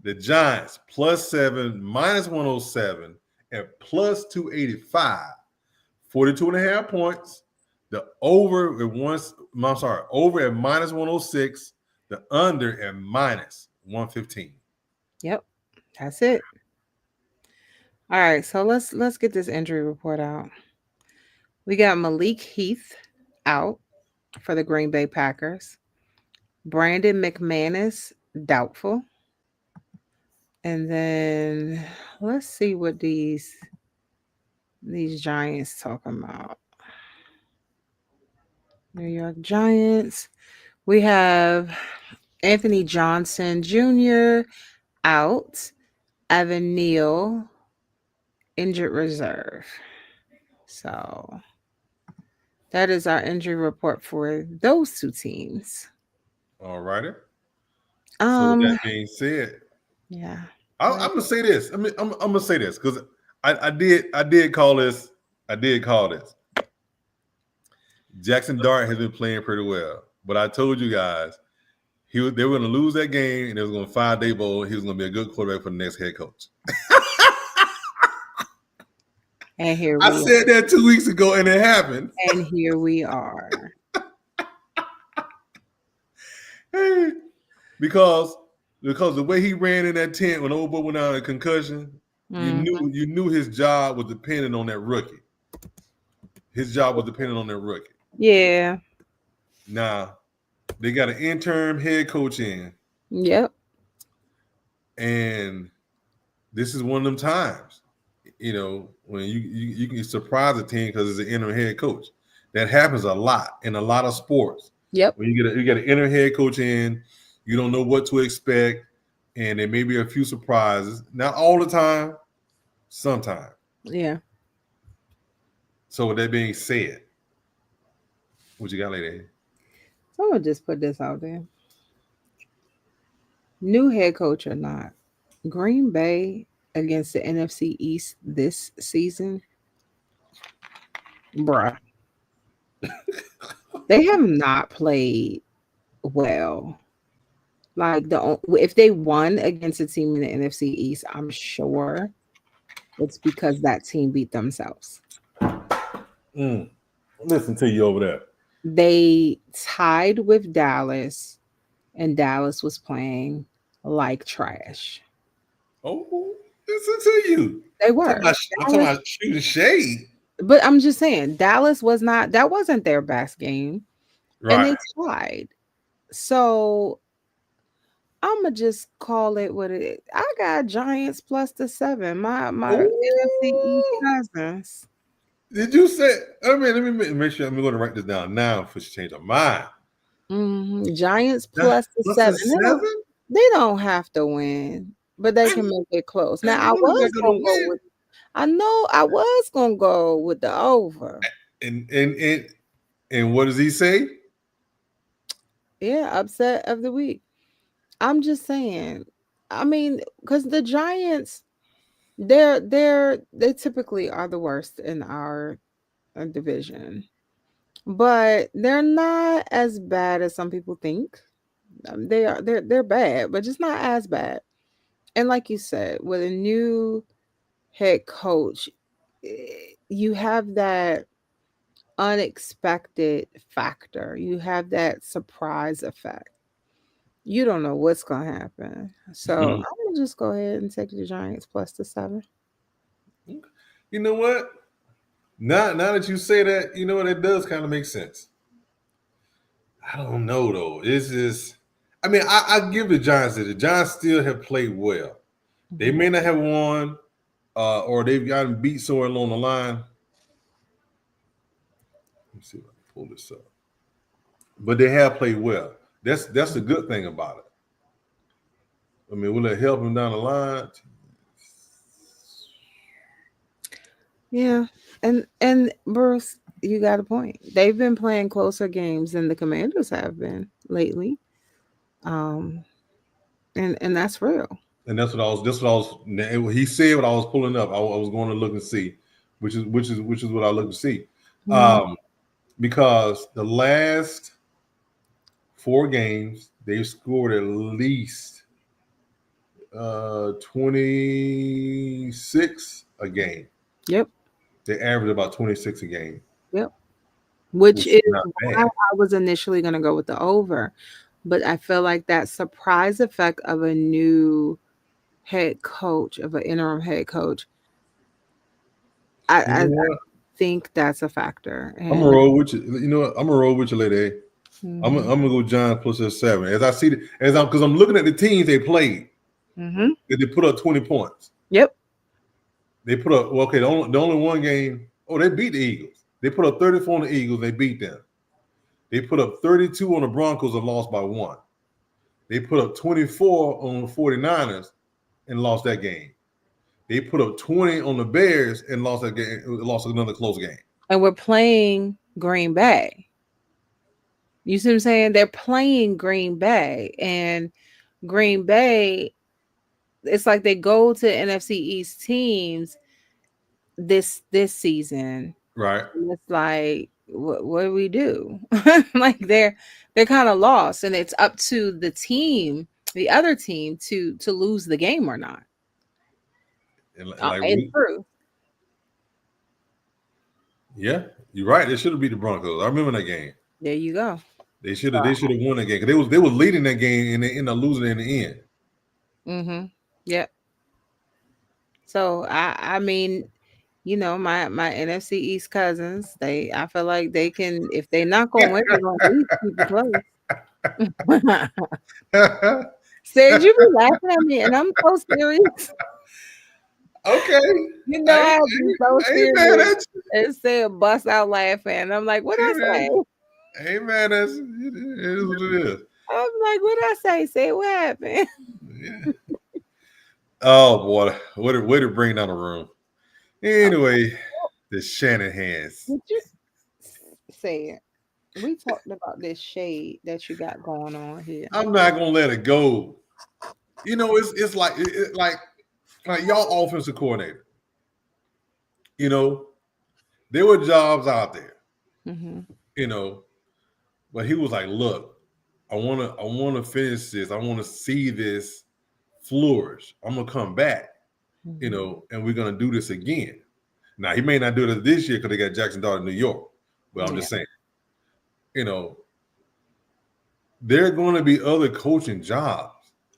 The Giants +7, -107, and +285. 42.5 points. The over at -106. The under at -115. Yep, that's it. All right, so let's get this injury report out. We got Malik Heath out for the Green Bay Packers. Brandon McManus doubtful. And then let's see what these Giants talking about. New York Giants. We have Anthony Johnson Jr. out. Evan Neal injured reserve. So that is our injury report for those two teams. All righty. So that being said, yeah, I'm gonna say this. I'm gonna say this because I did call this. Jackson Dart has been playing pretty well, but I told you guys they were going to lose that game and they was going to fire Daboll. He was going to be a good quarterback for the next head coach. And here I said that 2 weeks ago, and it happened. And here we are. Because the way he ran in that tent when old boy went out in concussion, you knew his job was dependent on that rookie. Yeah. Now they got an interim head coach in. Yep. And this is one of them times, you know, when you can surprise a team because it's an interim head coach. That happens a lot in a lot of sports. Yep. When you get an interim head coach in, you don't know what to expect, and there may be a few surprises. Not all the time, sometimes. Yeah. So with that being said, what you got, lady? So I'm gonna just put this out there. New head coach or not, Green Bay against the NFC East this season, bruh. They have not played well. Like if they won against a team in the NFC East, I'm sure it's because that team beat themselves. Listen to you over there. They tied with Dallas, and Dallas was playing like trash. Oh, listen to you. They were. I'm talking about shooting shade. But I'm just saying, Dallas that wasn't their best game. Right. And they tried. So I'm gonna just call it what it is. I got Giants plus the 7. My NFC East cousins. Did you say? I mean, let me make sure. I'm going to write this down now before she change her mind. Giants plus the 7. They don't have to win, but they can make it close. Now I was gonna go with. I know I was gonna go with the over. And what does he say? Yeah, upset of the week. I'm just saying. I mean, because the Giants, they typically are the worst in our division, but they're not as bad as some people think. They're bad, but just not as bad. And like you said, with a new head coach, you have that unexpected factor. You have that surprise effect. You don't know what's gonna happen. So I'm gonna just go ahead and take the Giants plus the 7. You know what? Now that you say that, you know what? It does kind of make sense. I don't know though. It's just, I mean, I give the Giants that the Giants still have played well. They may not have won, or they've gotten beat somewhere along the line. Let me see if I can pull this up. But they have played well. That's the good thing about it. I mean, will it help them down the line? Yeah, and Bruce, you got a point. They've been playing closer games than the Commanders have been lately, and that's real. And that's what I was. He said what I was pulling up. I was going to look and see, which is what I look to see, because the last 4 games they've scored at least 26 a game. Yep. They average about 26 a game. Yep. Which is why I was initially going to go with the over, but I feel like that surprise effect of a new head coach, of an interim head coach, I think that's a factor. I'm gonna roll with you. You know what? I'm gonna roll with you, lady. I'm gonna go Giants plus that 7. As I see it, because I'm looking at the teams they played. They put up 20 points. Yep. They put up the only one game. Oh, they beat the Eagles. They put up 34 on the Eagles. They beat them. They put up 32 on the Broncos and lost by 1. They put up 24 on the 49ers and lost that game. They put up 20 on the Bears and lost that game. Lost another close game. And we're playing Green Bay. You see what I'm saying? They're playing Green Bay, and Green Bay, it's like they go to NFC East teams this season. Right. And it's like, what do we do? Like they're kind of lost, and it's up to the team, the other team, to lose the game or not. And true. Yeah, you're right. They should have beat the Broncos. I remember that game. There you go. They should have won that game because they was leading that game and they ended up losing in the end. Yep. So I mean, you know, my NFC East cousins, I feel like they can, if they're not gonna win, they're gonna keep it close. Said you be laughing at me, and I'm so serious. Okay. You know, I be so serious and say bust out laughing. And I'm like, what I say? Hey man, it is what it is. I'm like, what I say? Say what happened? Yeah. Oh boy, way to bring down the room. Anyway, the Shanahans. What you say? We talked about this shade that you got going on here. I'm not gonna let it go. You know, it's like y'all offensive coordinator. You know, there were jobs out there. You know, but he was like, look, I wanna finish this. I want to see this flourish. I'm gonna come back, you know, and we're gonna do this again. Now he may not do it this year because they got Jackson Dart in New York. But I'm just saying, you know, there are going to be other coaching jobs.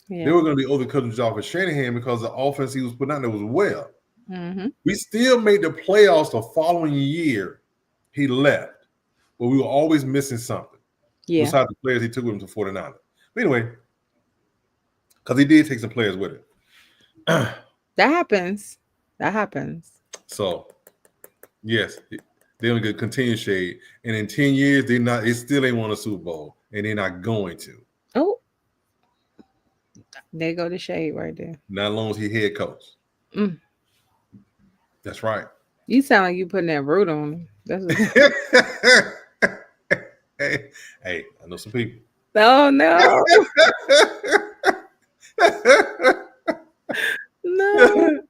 Yeah. There were going to be other coaching jobs for Shanahan because the offense he was putting out there was well. Mm-hmm. We still made the playoffs the following year. He left, but we were always missing something. Yeah. Besides the players he took with him to 49ers. But anyway, because he did take some players with him. That happens. That happens. So, yes, they're going to continue shade. And in 10 years, they still ain't won a Super Bowl. And they're not going to. Oh. There go the shade right there. Not as long as he head coach. Mm. That's right. You sound like you putting that root on him. That's hey, I know some people. Oh no. No.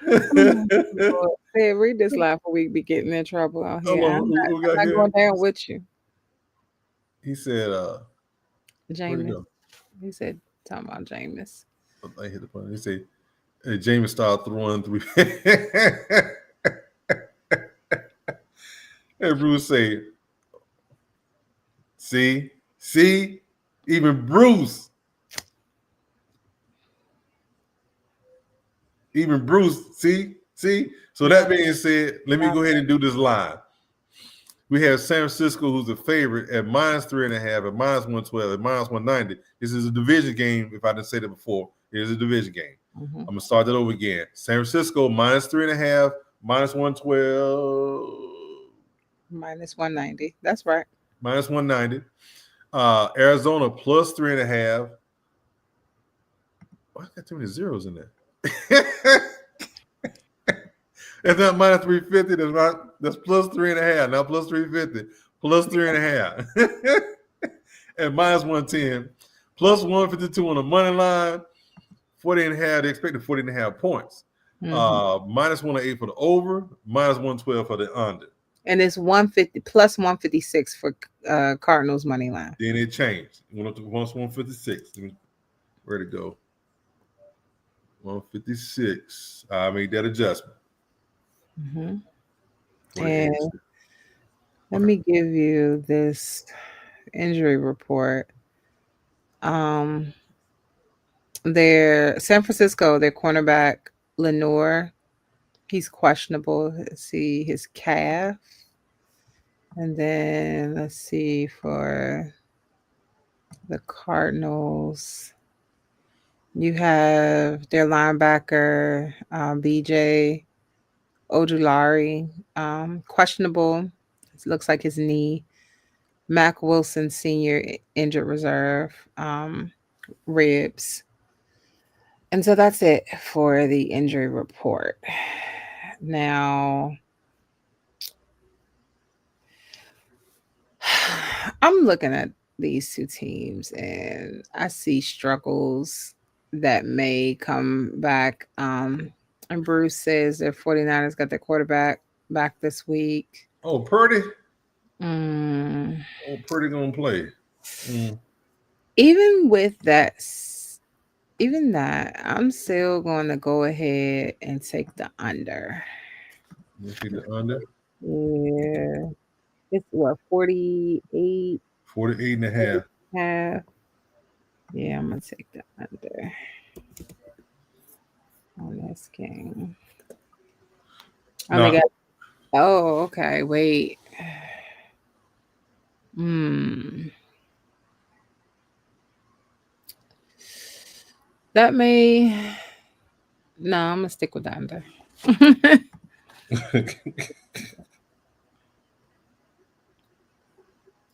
Oh, hey, read this line for we be getting in trouble out here. I'm not going down with you. He said, Jameis. He said, talking about Jameis. I hit the point. He said, Jameis started throwing 3. And Bruce say, see, even Bruce. See. So that being said, let me go ahead and do this line. We have San Francisco, who's a favorite at -3.5, at -112, at -190. This is a division game. If I didn't say that before, it is a division game. Mm-hmm. I'm gonna start that over again. San Francisco -3.5, -112, -190. That's right. -190. Arizona +3.5. Why I got too many zeros in there? That's not -350. That's +3.5. Now +350. +3.5. And -110. +152 on the money line. 40.5. They expected 40.5 points. Mm-hmm. -108 for the over. -112 for the under. And it's 150 plus 156 for Cardinals money line. Then it changed. It went up to +156. Where'd it go? 156. I made that adjustment. Mm-hmm. And let me give you this injury report. Their San Francisco, their cornerback Lenoir, he's questionable. Let's see his calf. And then let's see for the Cardinals. You have their linebacker, BJ Ojulari, questionable. It looks like his knee. Mac Wilson, senior, injured reserve, ribs. And so that's it for the injury report. Now, I'm looking at these two teams and I see struggles that may come back. And Bruce says their 49ers got their quarterback back this week. Oh, Purdy? Mm. Oh, Purdy gonna play. Even with that, I'm still going to go ahead and take the under. You see the under? Yeah. It's what, 48? 48.5. Yeah, I'm going to take the under on this game. Oh, okay. Wait. That may. No, I'm going to stick with the under.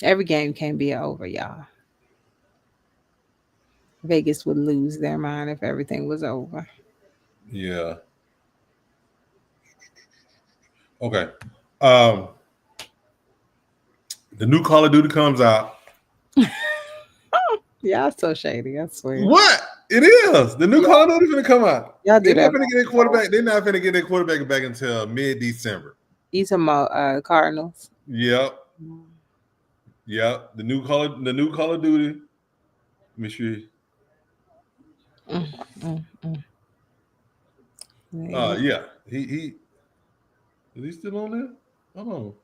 Every game can be over, y'all. Vegas would lose their mind if everything was over. Yeah. Okay. The new Call of Duty comes out. Y'all so shady, I swear. What? It is. The new Call of Duty is going to come out. Y'all do They're that. not going to get their quarterback. They're not going to get their quarterback back until mid-December. You talking about Cardinals? Yep. The new Call of Duty me sure. Yeah. He is he still on there? Hold on.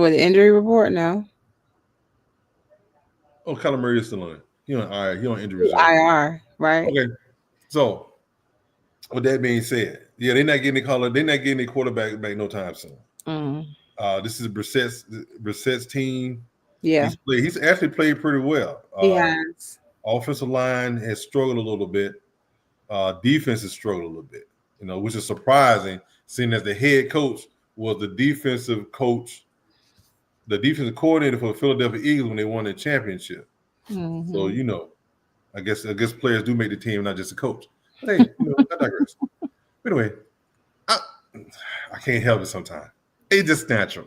With the injury report now. Oh, Kyler Murray is still on it. He on IR. He on injury reserve. IR, right? Okay. So with that being said, yeah, they're not getting they're not getting a quarterback back no time soon. This is Brissett's team. Yeah. He's actually played pretty well. He has. Offensive line has struggled a little bit. Defense has struggled a little bit, which is surprising, seeing as the head coach was the defensive coordinator for the Philadelphia Eagles when they won the championship. So, I guess players do make the team, not just the coach. But hey, I digress. Anyway, I can't help it sometimes. It's just natural.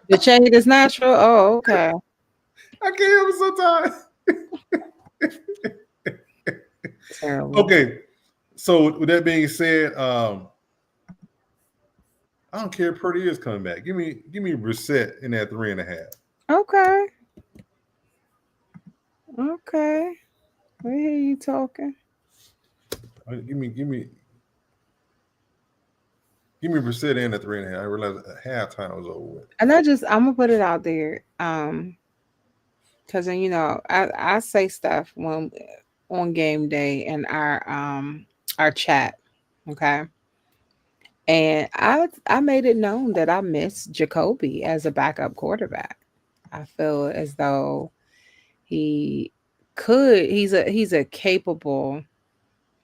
The shade is natural. Oh, okay. I can't help it sometimes. Terrible. Okay. So with that being said, I don't care if Purdy is coming back. Give me Brissett in that 3.5. Okay. Okay. We hear you talking. Give me Brissett in at 3.5. I realized halftime was over with. And I'm gonna put it out there. Because I say stuff when on game day in our chat. Okay. And I made it known that I miss Jacoby as a backup quarterback. I feel as though he's a capable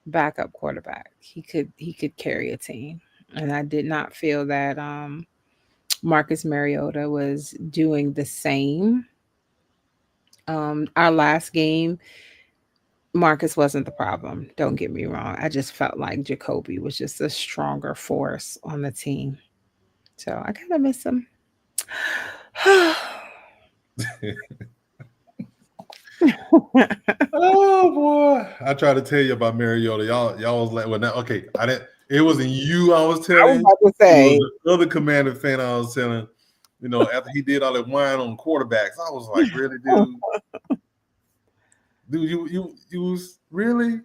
backup quarterback. He could carry a team. And I did not feel that Marcus Mariota was doing the same. Our last game, Marcus wasn't the problem. Don't get me wrong. I just felt like Jacoby was just a stronger force on the team. So I kind of miss him. Oh boy! I tried to tell you about Mariota. Y'all was like, well, now okay. I didn't. It wasn't you. I was telling. I was about to say. It was the other Commander fan. I was telling. After he did all that whine on quarterbacks, I was like, really, dude, you was really,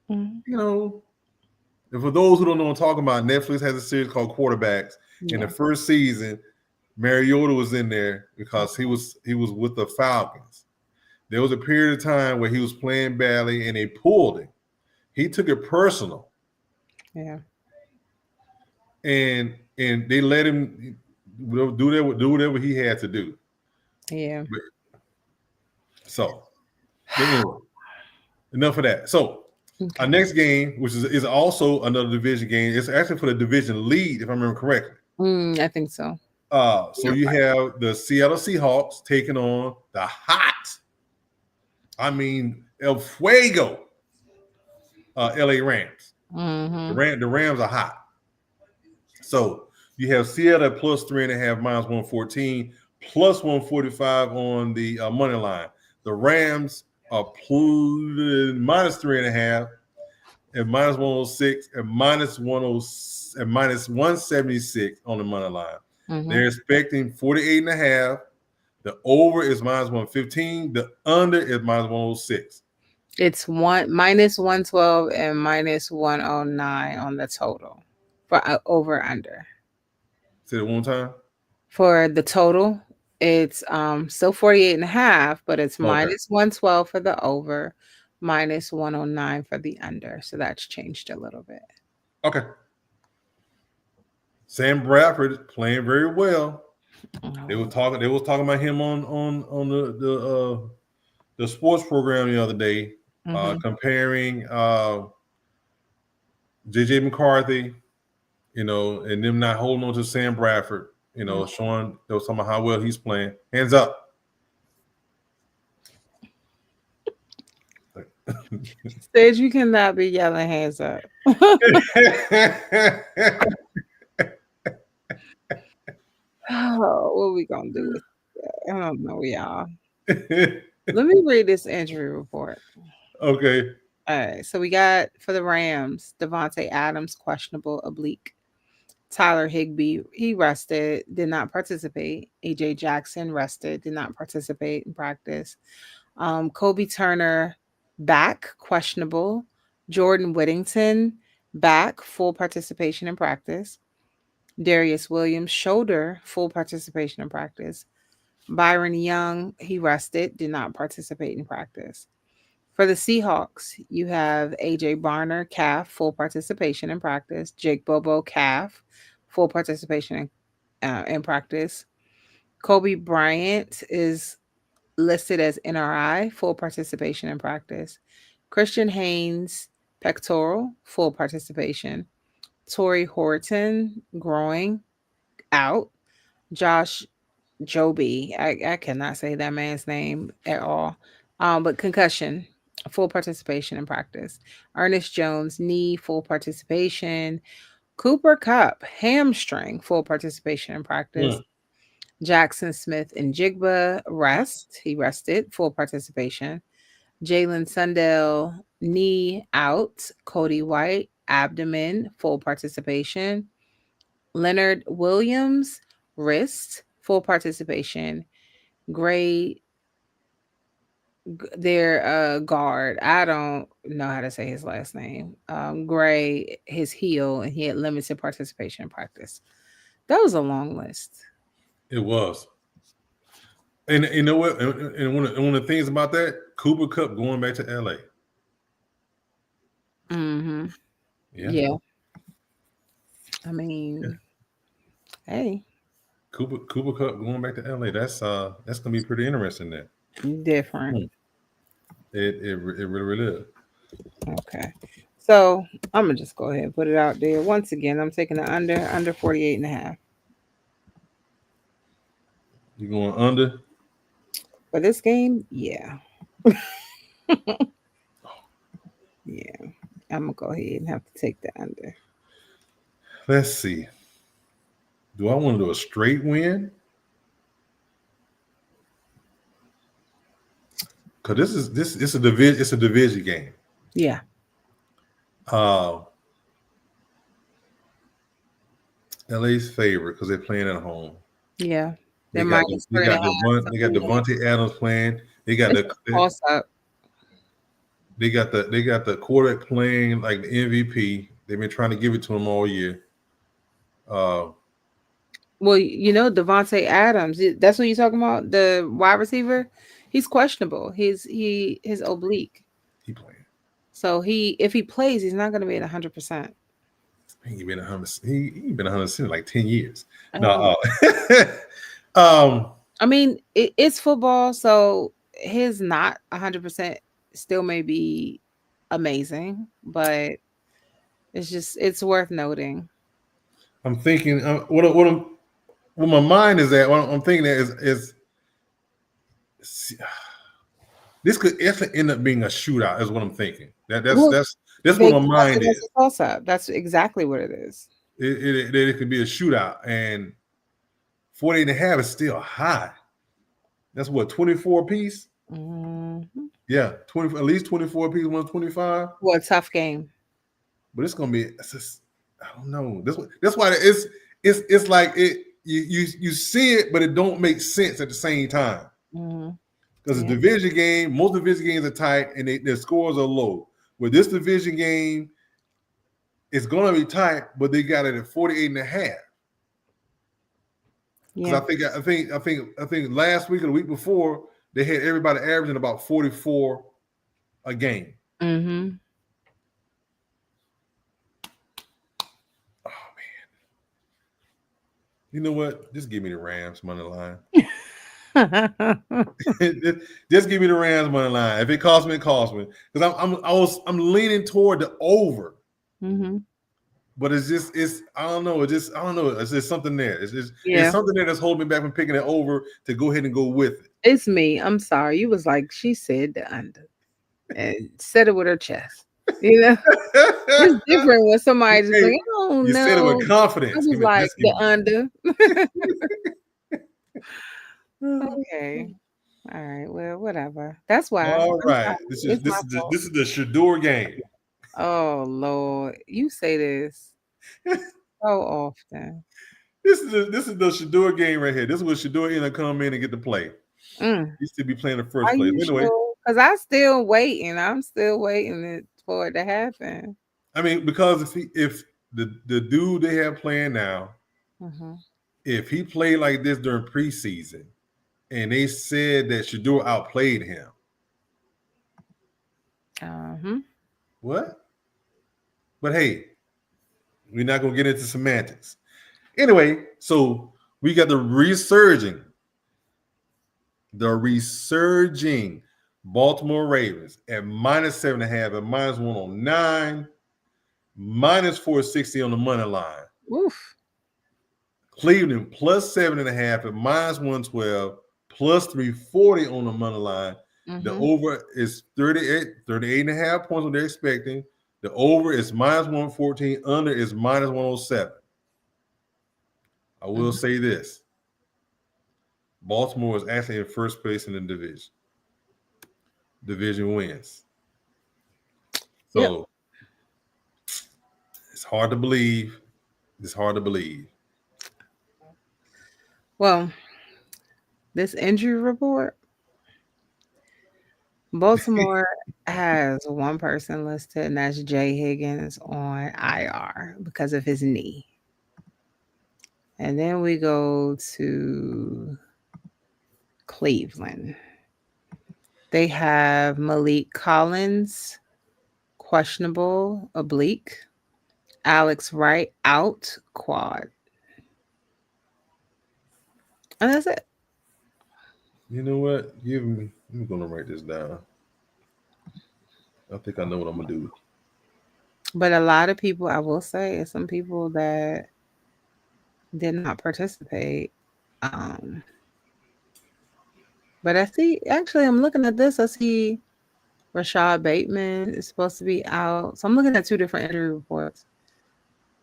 And for those who don't know what I'm talking about, Netflix has a series called Quarterbacks. In the first season, Mariota was in there because he was with the Falcons. There was a period of time where he was playing badly and they pulled him. He took it personal. Yeah. And they let him do whatever he had to do. Yeah. So anyway, enough of that. So our next game, which is also another division game, it's actually for the division lead, if I remember correctly. I think so. So you have the Seattle Seahawks taking on the El Fuego LA Rams. The Rams are hot. So you have Seattle at plus 3.5, minus 114, plus 145 on the money line. The Rams are minus 3.5 and minus 106 and minus 106 and minus 176 on the money line. They're expecting 48.5. The over is minus 115. The under is minus 106. It's minus 112 and minus 109 on the total for over under. Say it one time. For the total, it's still 48.5, but it's minus 112 for the over, minus 109 for the under. So that's changed a little bit. Okay. Sam Bradford is playing very well. They was talking about him on the sports program the other day, comparing JJ McCarthy, and them not holding on to Sam Bradford, showing they was talking about how well he's playing. Hands up. Stage, you cannot be yelling hands up. Oh, what we gonna do with that? I don't know, y'all. Let me read this injury report. Okay. All right. So we got for the Rams, Devontae Adams, questionable oblique. Tyler Higbee, he rested, did not participate. AJ Jackson rested, did not participate in practice. Kobe Turner back, questionable. Jordan Whittington, back, full participation in practice. Darius Williams, shoulder, full participation in practice. Byron Young, he rested, did not participate in practice. For the Seahawks, you have AJ Barner, calf, full participation in practice. Jake Bobo, calf, full participation in practice. Kobe Bryant is listed as NRI, full participation in practice. Christian Haynes, pectoral, full participation. Torrey Horton, growing, out. Josh Joby, I cannot say that man's name at all. But concussion, full participation in practice. Ernest Jones, knee, full participation. Cooper Cup, hamstring, full participation in practice. Mm. Jackson Smith and Jigba, rest. He rested, full participation. Jalen Sundell, knee out. Cody White, abdomen, full participation. Leonard Williams, wrist, full participation. Gray, their guard. I don't know how to say his last name. Gray, his heel, and he had limited participation in practice. That was a long list. It was. And you know what? And one of the things about that, Cooper Cup going back to LA. Mm-hmm. Yeah. I mean, hey, Cooper Cup going back to LA. That's gonna be pretty interesting there. different. It really is. Okay. So I'm gonna just go ahead and put it out there. Once again, I'm taking the under 48 and a half. You going under? For this game, yeah. Yeah. I'm gonna go ahead and have to take the under. Let's see. Do I want to do a straight win? Because this is a division. It's a division game. Yeah. LA's favorite because they're playing at home. Yeah. They They're got minus 3.5, they got Devontae Adams playing. They got toss up. they got the quarterback playing like the MVP. They've been trying to give it to him all year. Well, you know, Devontae Adams, that's what you're talking about? The wide receiver? He's questionable. His oblique. He playing. So if he plays, he's not gonna be at 100%. He been 100. He been 100 in like 10 years. Oh. No. I mean, it's football, so his not 100% still may be amazing, but it's worth noting. I'm thinking what my mind is at. What I'm thinking that is this could end up being a shootout. Is what I'm thinking. That's what my mind is. Toss up. That's exactly what it is. It could be a shootout, and 48.5 is still high. That's what 24 piece. Mm-hmm. Yeah, at least 24 piece, 125. Well, a tough game. But it's gonna be. I don't know. That's why it's like it. You see it, but it don't make sense at the same time. Because the division game, most division games are tight, and their scores are low. With this division game, it's gonna be tight, but they got it at 48.5. Yeah. I think last week or the week before they had everybody averaging about 44 a game. Mm-hmm. Oh man! You know what? Just give me the Rams money line. Just give me the Rams money line. If it costs me, it costs me. Because I'm leaning toward the over. Mm-hmm. But it's I don't know. It's just something there. It's something there that's holding me back from picking it over to go ahead and go with it. It's me. I'm sorry. You was like, she said the under and said it with her chest. You know, it's different when somebody's just like, oh no. You said it with confidence. I was like the under. Okay. All right. Well, whatever. That's why. All right. This is the Shador game. Oh Lord, you say this so often. This is the Shador game right here. This is where Shador ended up coming in and get to play. He used to be playing the first place. Anyway, Because I'm still waiting. I'm still waiting for it to happen. I mean, because if the dude they have playing now, Mhm. if he played like this during preseason, and they said that Shador outplayed him, what? But hey, we're not gonna get into semantics. Anyway, so we got the resurging Baltimore Ravens at -7.5, at -109, -460 on the money line. Oof. Cleveland +7.5 at -112, +340 on the money line. The Mhm. over is 38.5 points what they're expecting. The over is -114, under is -107. I will Mhm. say this. Baltimore is actually in first place in the division. Division wins. So it's hard to believe. It's hard to believe. Well, this injury report, Baltimore has one person listed, and that's Jay Higgins on IR because of his knee. And then we go to Cleveland. They have Malik Collins, questionable oblique. Alex Wright out quad. And that's it. You know what? I'm gonna write this down. I think I know what I'm gonna do. But a lot of people, I will say, some people that did not participate. Um, but I see, actually, I'm looking at this. I see Rashad Bateman is supposed to be out. So I'm looking at two different injury reports.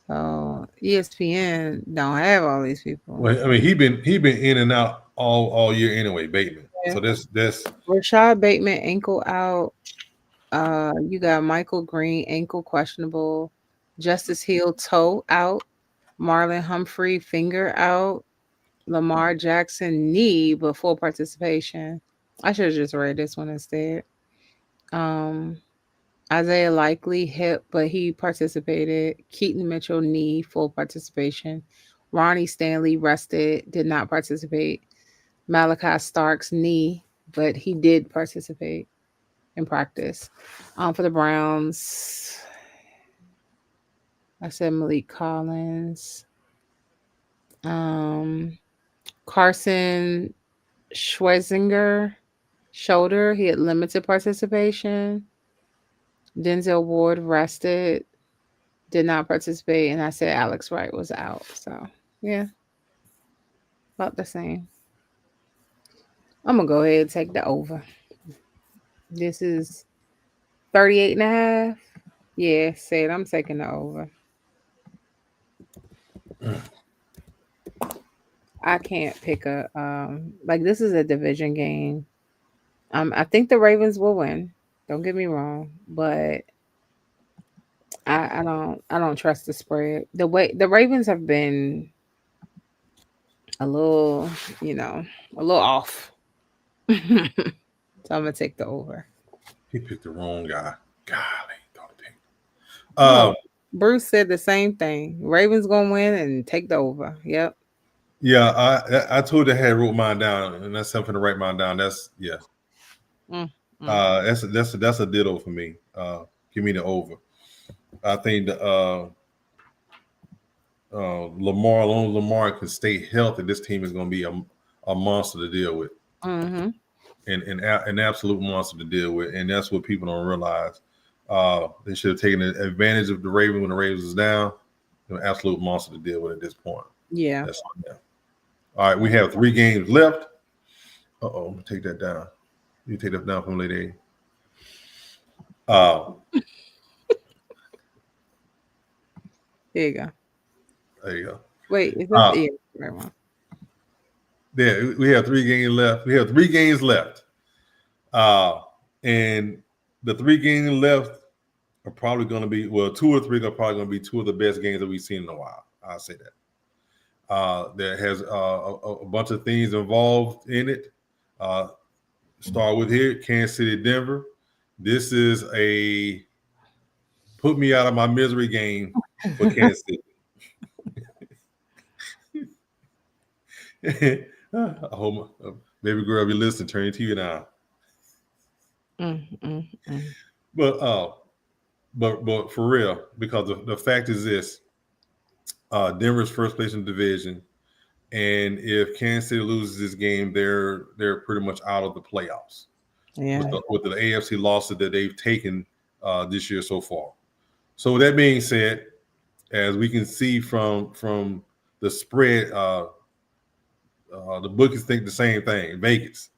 So ESPN don't have all these people. Well, I mean, he been in and out all year anyway, Bateman. Yeah. So that's Rashad Bateman ankle out. You got Michael Green ankle questionable. Justice Hill toe out. Marlon Humphrey finger out. Lamar Jackson knee but full participation. I should have just read this one instead. Isaiah Likely hip, but he participated. Keaton Mitchell knee, full participation. Ronnie Stanley rested, did not participate. Malachi Starks knee, but he did participate in practice. For the Browns, I said Malik Collins. Carson Schwezinger shoulder, he had limited participation. Denzel Ward rested, did not participate, and I said Alex Wright was out. So yeah, about the same. I'm gonna go ahead and take the over. This is 38.5. Yeah, said I'm taking the over. I can't pick a like this is a division game. I think the Ravens will win. Don't get me wrong, but I don't trust the spread. The way the Ravens have been a little, a little off. So I'm gonna take the over. he picked the wrong guy. Golly, don't pick. No, Bruce said the same thing. Ravens gonna win and take the over. Yep. Yeah, I told you I had wrote mine down, and that's something to write mine down. That's yeah. That's a ditto for me. Give me the over. I think the Lamar, as long as Lamar can stay healthy, this team is going to be a monster to deal with, and an absolute monster to deal with, and that's what people don't realize. They should have taken advantage of the Ravens when the Ravens was down. An absolute monster to deal with at this point. Yeah. That's all right. We have 3 games left. I'm gonna take that down. You take that down from Lady A. There you go. There you go. Wait, is this right one? Yeah, we have 3 games left. We have 3 games left. And the 3 games left are probably going to be, 2 or 3 are probably going to be 2 of the best games that we've seen in a while. I'll say that. There has a bunch of things involved in it. start with here, Kansas City, Denver. This is a put me out of my misery game for Kansas City. I hope baby girl be listening. Turn your TV down. But for real, because the fact is this: Denver's first place in the division, and if Kansas City loses this game, they're pretty much out of the playoffs. Yeah. With the AFC losses that they've taken this year so far. So with that being said, as we can see from the spread, the bookies think the same thing. Vegas.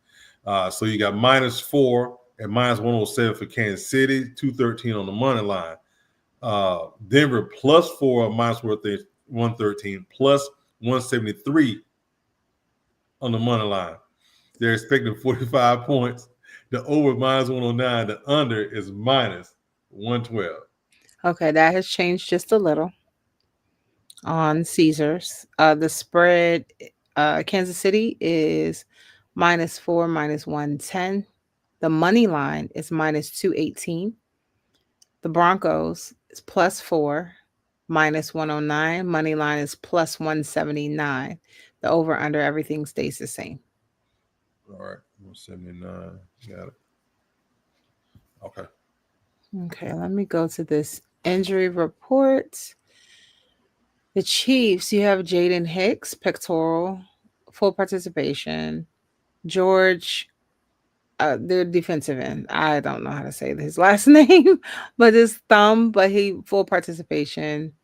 So you got -4 and -107 for Kansas City, 213 on the money line. Denver +4, -113, +173 on the money line. They're expecting 45 points. The over -109. The under is -112. Okay, that has changed just a little on Caesars. The spread, Kansas City is -4, -110. The money line is -218. The Broncos is +4, -109. Money line is +179. The over under everything stays the same. All right, 179. Got it. Okay. Okay, let me go to this injury report. The Chiefs, you have Jaden Hicks, pectoral, full participation. George, their defensive end. I don't know how to say his last name, but his thumb, but he full participation.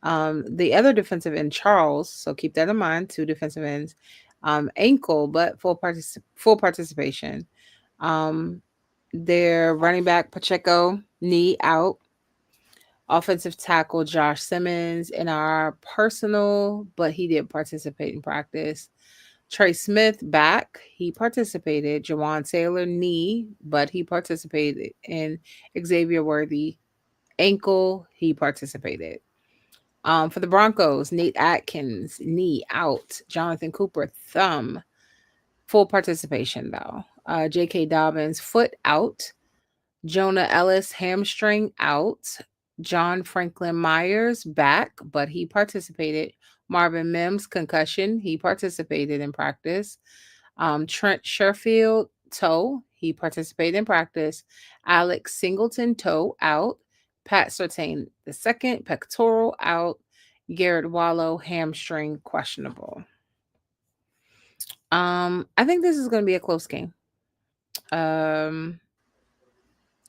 The other defensive end, Charles, so keep that in mind, 2 defensive ends. Ankle, but full participation. Their running back, Pacheco, knee out. Offensive tackle, Josh Simmons, in our personal, but he did participate in practice. Trey Smith, back. He participated. Jawan Taylor, knee, but he participated. And Xavier Worthy, ankle, he participated. For the Broncos, Nate Atkins, knee out. Jonathan Cooper, thumb. Full participation, though. J.K. Dobbins, foot out. Jonah Ellis, hamstring out. John Franklin Myers, back, but he participated. Marvin Mims, concussion. He participated in practice. Trent Sherfield, toe. He participated in practice. Alex Singleton, toe, out. Pat Surtain, the second, pectoral, out. Garrett Wallow, hamstring, questionable. I think this is going to be a close game. I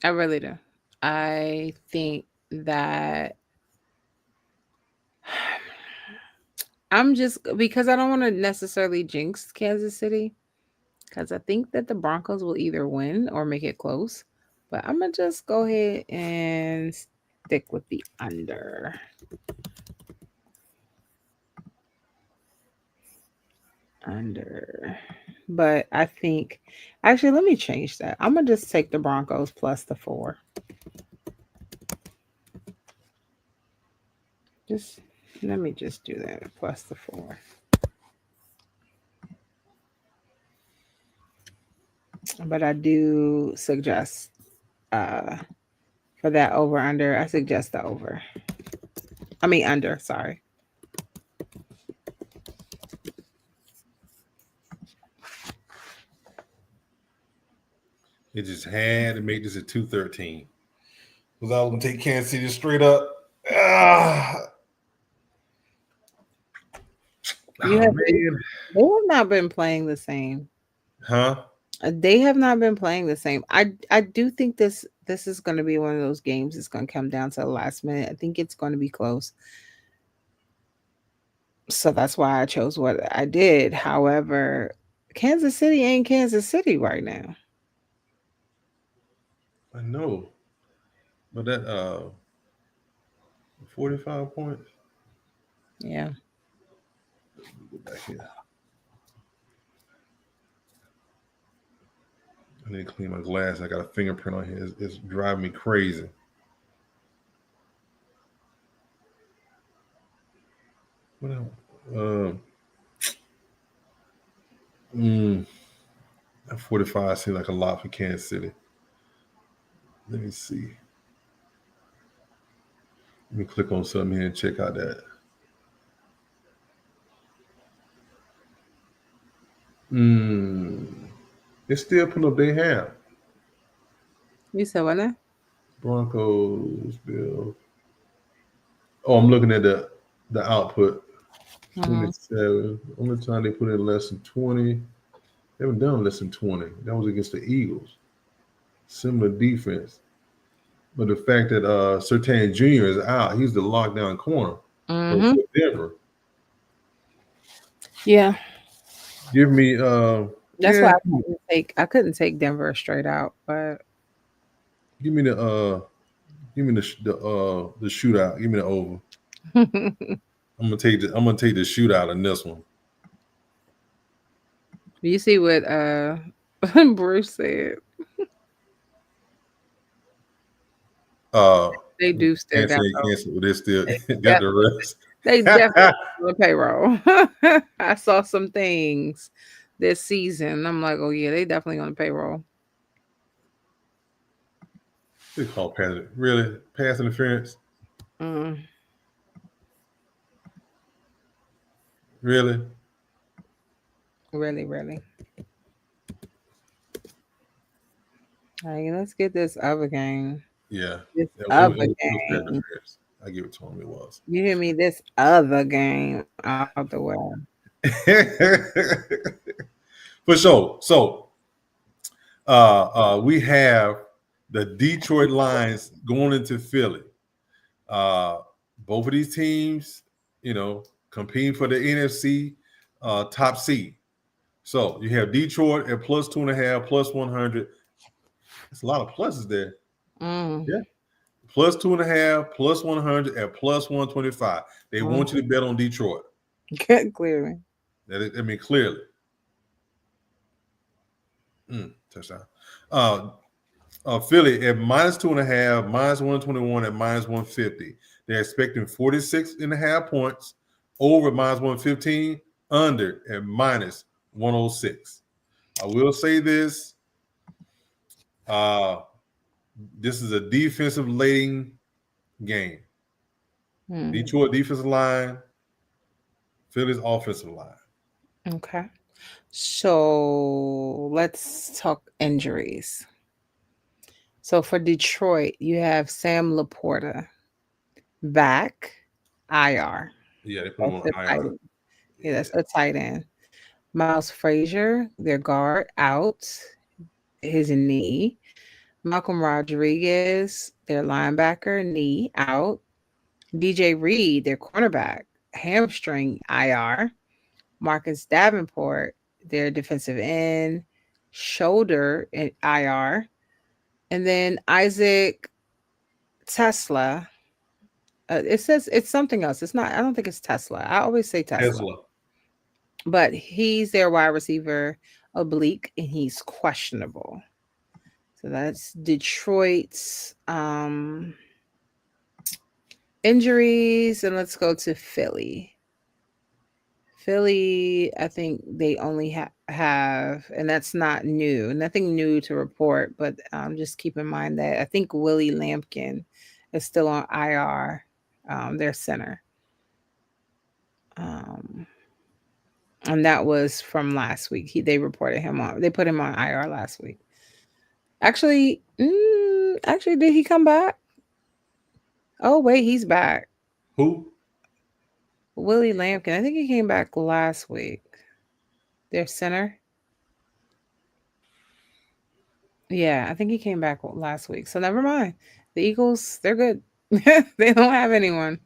really do. I think that I'm just because I don't want to necessarily jinx Kansas City because I think that the Broncos will either win or make it close. But I'm going to just go ahead and stick with the under. Under. But I think, actually, let me change that. I'm going to just take the Broncos plus the 4. Just let me just do that plus the 4. But I do suggest for that over under, I suggest the over. I mean under, sorry. It just had to make this a 213. Because I was gonna take Kansas City straight up. They have not been playing the same. Huh? They have not been playing the same. I do think this is going to be one of those games. It's going to come down to the last minute. I think it's going to be close. So that's why I chose what I did. However, Kansas City ain't Kansas City right now. I know. But that 45 points. Yeah. Go back here. I need to clean my glass. I got a fingerprint on here. It's driving me crazy. What else? 45 seems like a lot for Kansas City. Let me see. Let me click on something here and check out that. They're still putting up their hand. You said what now? Broncos, Bills. Oh, I'm looking at the output. 27. Only time they put in less than 20. They haven't done less than 20. That was against the Eagles. Similar defense. But the fact that Surtain Jr. is out, he's the lockdown corner for Denver. Yeah. Give me That's why I couldn't take Denver straight out, but give me the shootout. Give me the over. I'm gonna take the shootout in this one. You see what Bruce said? They do still got they still got the rest. They definitely on the payroll. I saw some things this season. I'm like, oh yeah, they definitely on the payroll. They call pass interference. Really? Really. All right, let's get this other game. Yeah. This other game. I give it to him. It was. You hear me? This other game out the way. For sure. So we have the Detroit Lions going into Philly. Both of these teams, competing for the NFC top seed. So you have Detroit at plus 2.5, plus 100. That's a lot of pluses there. Yeah. Plus 2.5, plus 100, at plus 125. They want you to bet on Detroit. Clearly. Clearly. Touchdown. Philly at minus 2.5, minus 121 at minus 150. They're expecting 46.5 points, over minus 115, under at minus 106. I will say this. This is a defensive laden game. Detroit defensive line, Philly's offensive line. Okay. So let's talk injuries. So for Detroit, you have Sam Laporta back, IR. Yeah, they put him on IR. Yeah, that's a tight end. Miles Frazier, their guard, out, his knee. Malcolm Rodriguez, their linebacker, knee, out. DJ Reed, their cornerback, hamstring, IR. Marcus Davenport, their defensive end, shoulder, IR. And then Isaac Tesla. It says it's something else. It's not. I don't think it's Tesla. I always say Tesla. But he's their wide receiver, oblique, and he's questionable. So that's Detroit's injuries. And let's go to Philly. Philly, I think they only have, and that's not new, nothing new to report, but just keep in mind that I think Willie Lampkin is still on IR, their center. And that was from last week. They reported him on, they put him on IR last week. Actually, did he come back? Oh, wait, he's back. Who? Willie Lampkin. I think he came back last week. Their center. Yeah, I think he came back last week. So never mind. The Eagles, they're good. They don't have anyone.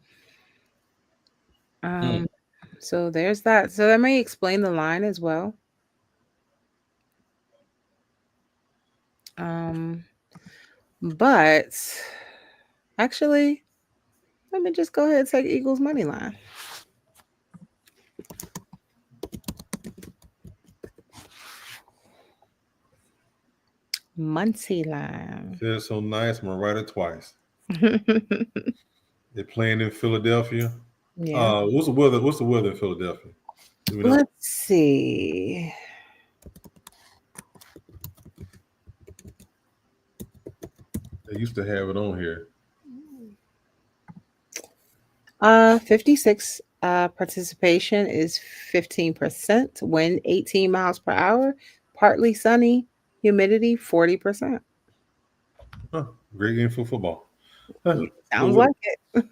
So there's that. So that may explain the line as well. But actually, let me just go ahead and take Eagles money line. Muncie line. Feels so nice. I'm gonna write it twice. They're playing in Philadelphia. Yeah. What's the weather? What's the weather in Philadelphia? Let's see. They used to have it on here. 56 participation is 15%. Wind 18 miles per hour. Partly sunny. Humidity 40%. Huh, great game for football. Huh, Sounds with like it. it.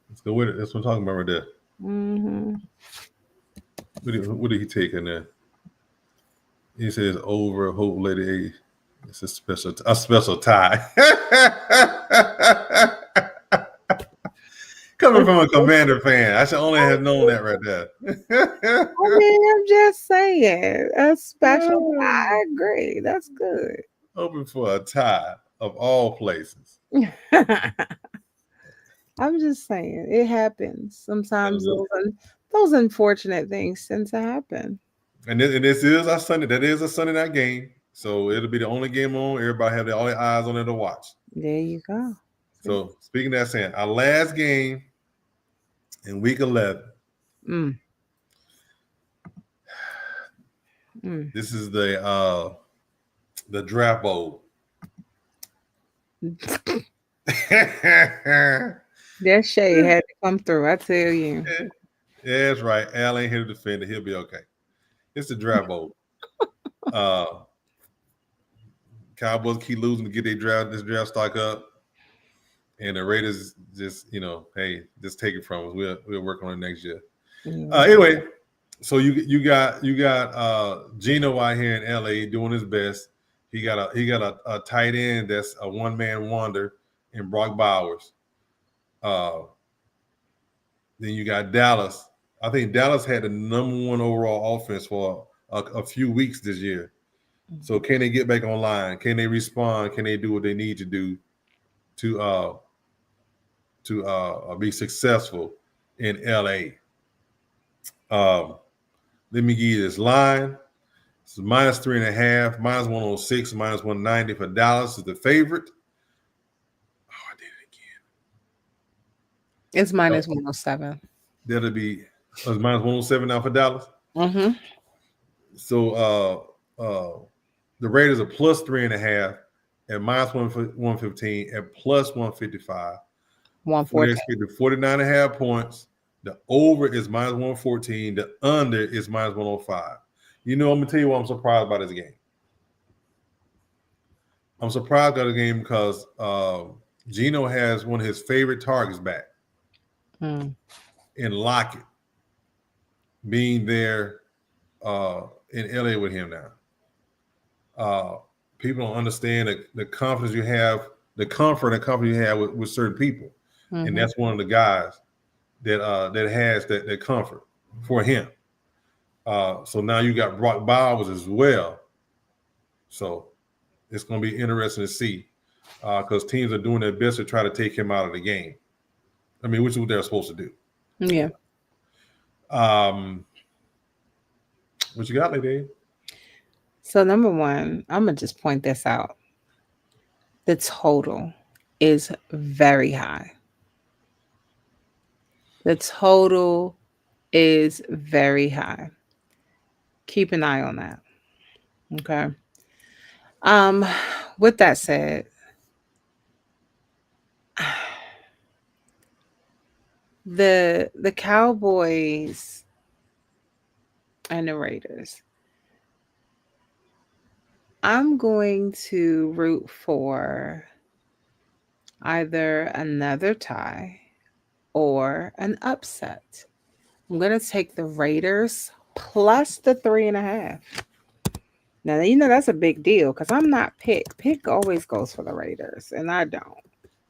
Let's go with it. That's what I'm talking about right there. Mm-hmm. What did he take in there? He says over Hope Lady A. It's a special tie. Coming from a Commander fan, I should only have known that right there. I mean, I'm just saying. A special. I agree. That's good. Hoping for a tie of all places. I'm just saying. It happens. Sometimes those unfortunate things tend to happen. And this is a Sunday. That is a Sunday night game. So it'll be the only game on. Everybody have all their eyes on it to watch. There you go. So speaking of that, saying our last game in week 11. This is the draft bowl. That shade had to come through. I tell you. Yeah, that's right. Al ain't here to defend it. He'll be okay. It's the draft bowl. Cowboys keep losing to get this draft stock up. And the Raiders just, hey, just take it from us. We'll work on it next year. Anyway, so you got Geno out here in LA doing his best. He got a tight end that's a one-man wonder in Brock Bowers. Then you got Dallas. I think Dallas had the number one overall offense for a few weeks this year. So can they get back online? Can they respond? Can they do what they need to do to be successful in LA? Let me give you this line. It's minus 3.5, minus 106, minus 190 for Dallas is the favorite. Oh, I did it again. It's minus 107. That'll be minus 107 now for Dallas. Mm-hmm. So the Raiders are plus 3.5 at minus 115 at plus 155. 114. 49.5 points. The over is minus 114. The under is minus 105. I'm going to tell you what I'm surprised by this game. I'm surprised by the game because Geno has one of his favorite targets back in Lockett being there in LA with him now. People don't understand the confidence you have, the comfort and confidence you have with certain people. And that's one of the guys that has that comfort for him. So now you got Brock Bowers as well. So it's going to be interesting to see because teams are doing their best to try to take him out of the game. I mean, which is what they're supposed to do. Yeah. What you got, Lady? So number one, I'm going to just point this out. The total is very high. The total is very high. Keep an eye on that. Okay. With that said, the Cowboys and the Raiders, I'm going to root for either another tie or an upset. I'm going to take the Raiders plus the 3.5. Now, that's a big deal because I'm not Pick. Pick always goes for the Raiders, and I don't.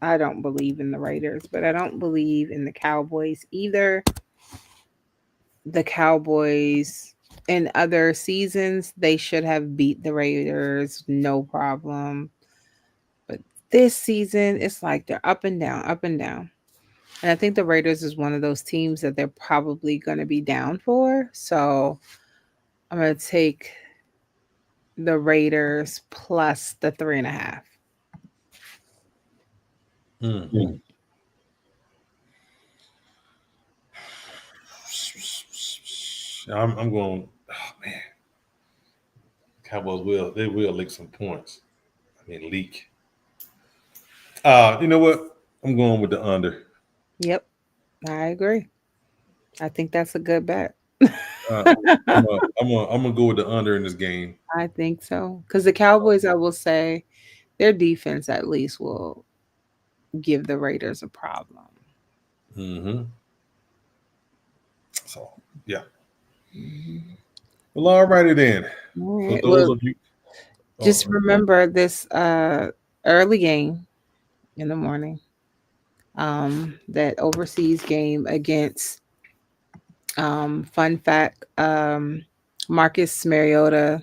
I don't believe in the Raiders, but I don't believe in the Cowboys either. The Cowboys in other seasons, they should have beat the Raiders, no problem. But this season, it's like they're up and down, up and down. And I think the Raiders is one of those teams that they're probably going to be down for. So I'm going to take the Raiders plus the 3.5. I'm going. Oh man, Cowboys will leak some points. I mean, leak. You know what? I'm going with the under. Yep, I agree. I think that's a good bet. I'm gonna go with the under in this game. I think so. Because the Cowboys, I will say, their defense at least will give the Raiders a problem. Mm-hmm. So yeah. Mhm. Well, alrighty then. All For right. those Well, of you, just oh, remember this early game in the morning. That overseas game against fun fact, Marcus Mariota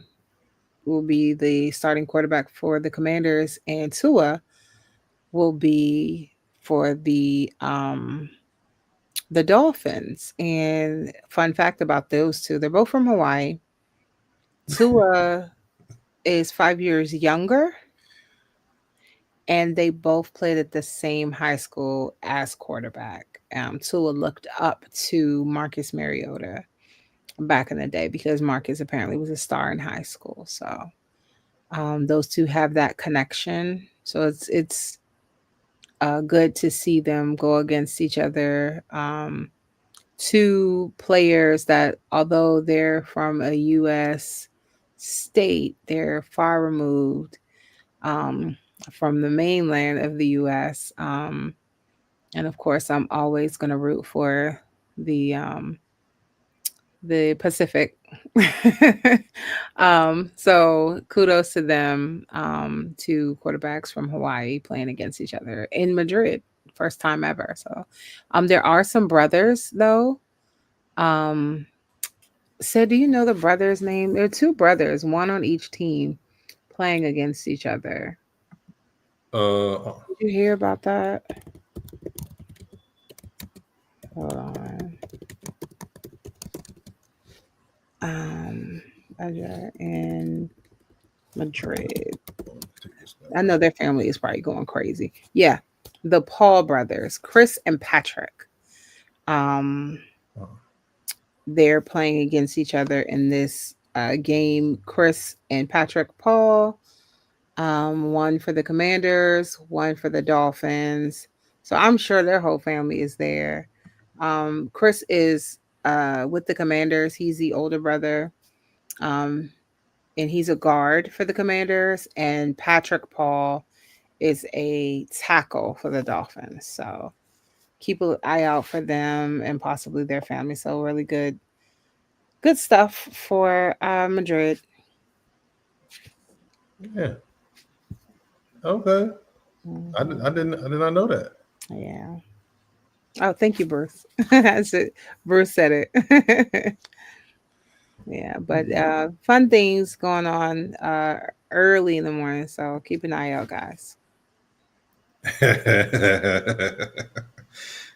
will be the starting quarterback for the Commanders, and Tua will be for the Dolphins. And fun fact about those two, they're both from Hawaii. Tua is 5 years younger, and they both played at the same high school as quarterback. Tua looked up to Marcus Mariota back in the day because Marcus apparently was a star in high school. So those two have that connection. So it's good to see them go against each other. Two players that, although they're from a U.S. state, they're far removed um, from the mainland of the U.S. And of course, I'm always going to root for the um, the Pacific. So kudos to them, two quarterbacks from Hawaii playing against each other in Madrid, first time ever. So, there are some brothers though. Um, so do you know the brothers' name? There are two brothers, one on each team, playing against each other. Did you hear about that? Hold on. Um, in Madrid. I know their family is probably going crazy. Yeah, the Paul brothers, Chris and Patrick. Um, they're playing against each other in this game. Chris and Patrick Paul, one for the Commanders, one for the Dolphins. So I'm sure their whole family is there. Chris is with the Commanders. He's the older brother. Um, and he's a guard for the Commanders. And Patrick Paul is a tackle for the Dolphins. So keep an eye out for them and possibly their family. So really good stuff for Madrid. yeah. Okay. I Mhm. did not know that. Yeah. Oh, thank you, Bruce. That's it. Bruce said it. Yeah, but fun things going on early in the morning. So keep an eye out, guys.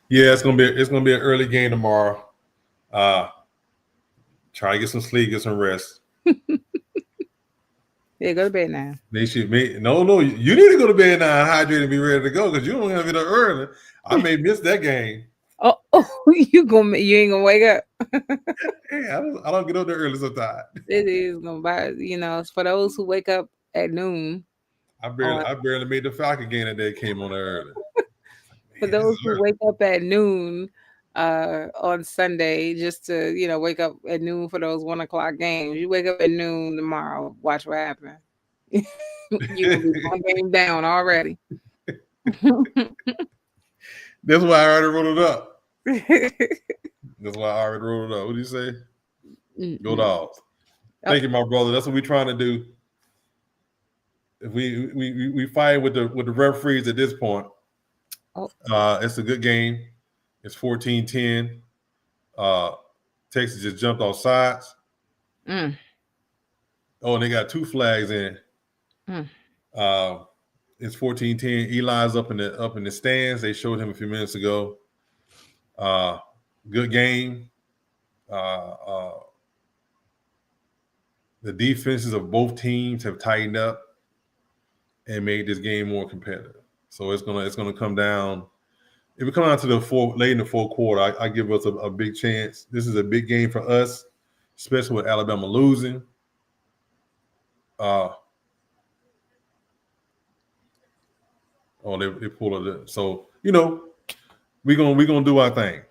Yeah, it's gonna be an early game tomorrow. Uh Try to get some sleep, get some rest. Yeah, go to bed now. They should make no. You need to go to bed now, hydrated, and be ready to go because you don't have to get up early. I may miss that game. Oh, you ain't gonna wake up. Hey, I don't get up there early sometimes. It is gonna buy, it's for those who wake up at noon. I barely made the Falcon game that day. Came on early. For Man, this those is who early. wake up at noon on Sunday, just to wake up at noon for those 1 o'clock games. You wake up at noon tomorrow, watch what happens. You gonna be one game down already. That's why I already wrote it up. That's why I already wrote it up. What do you say? Go Dogs. Thank you, my brother. That's what we're trying to do. If we fight with the referees at this point. Oh. It's a good game. It's 14-10. Texas just jumped off sides. Mm. Oh, and they got two flags in. Mm. It's 14-10. Eli's up in the stands. They showed him a few minutes ago. Good game. The defenses of both teams have tightened up and made this game more competitive. So it's gonna come down. If we come down to late in the fourth quarter, I give us a big chance. This is a big game for us, especially with Alabama losing. or they pull it. So you know, we gonna do our thing.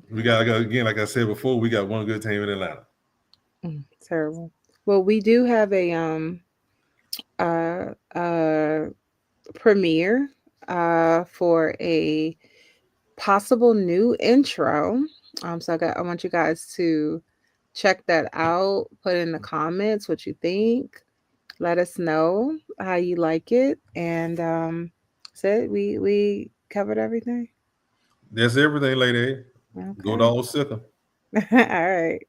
We got again, like I said before, we got one good team in Atlanta. Terrible. Well, we do have a premiere for a possible new intro. So I want you guys to check that out. Put in the comments what you think. Let us know how you like it. And said we covered everything. That's everything, lady. Okay. Go Dogs Sicker. All right.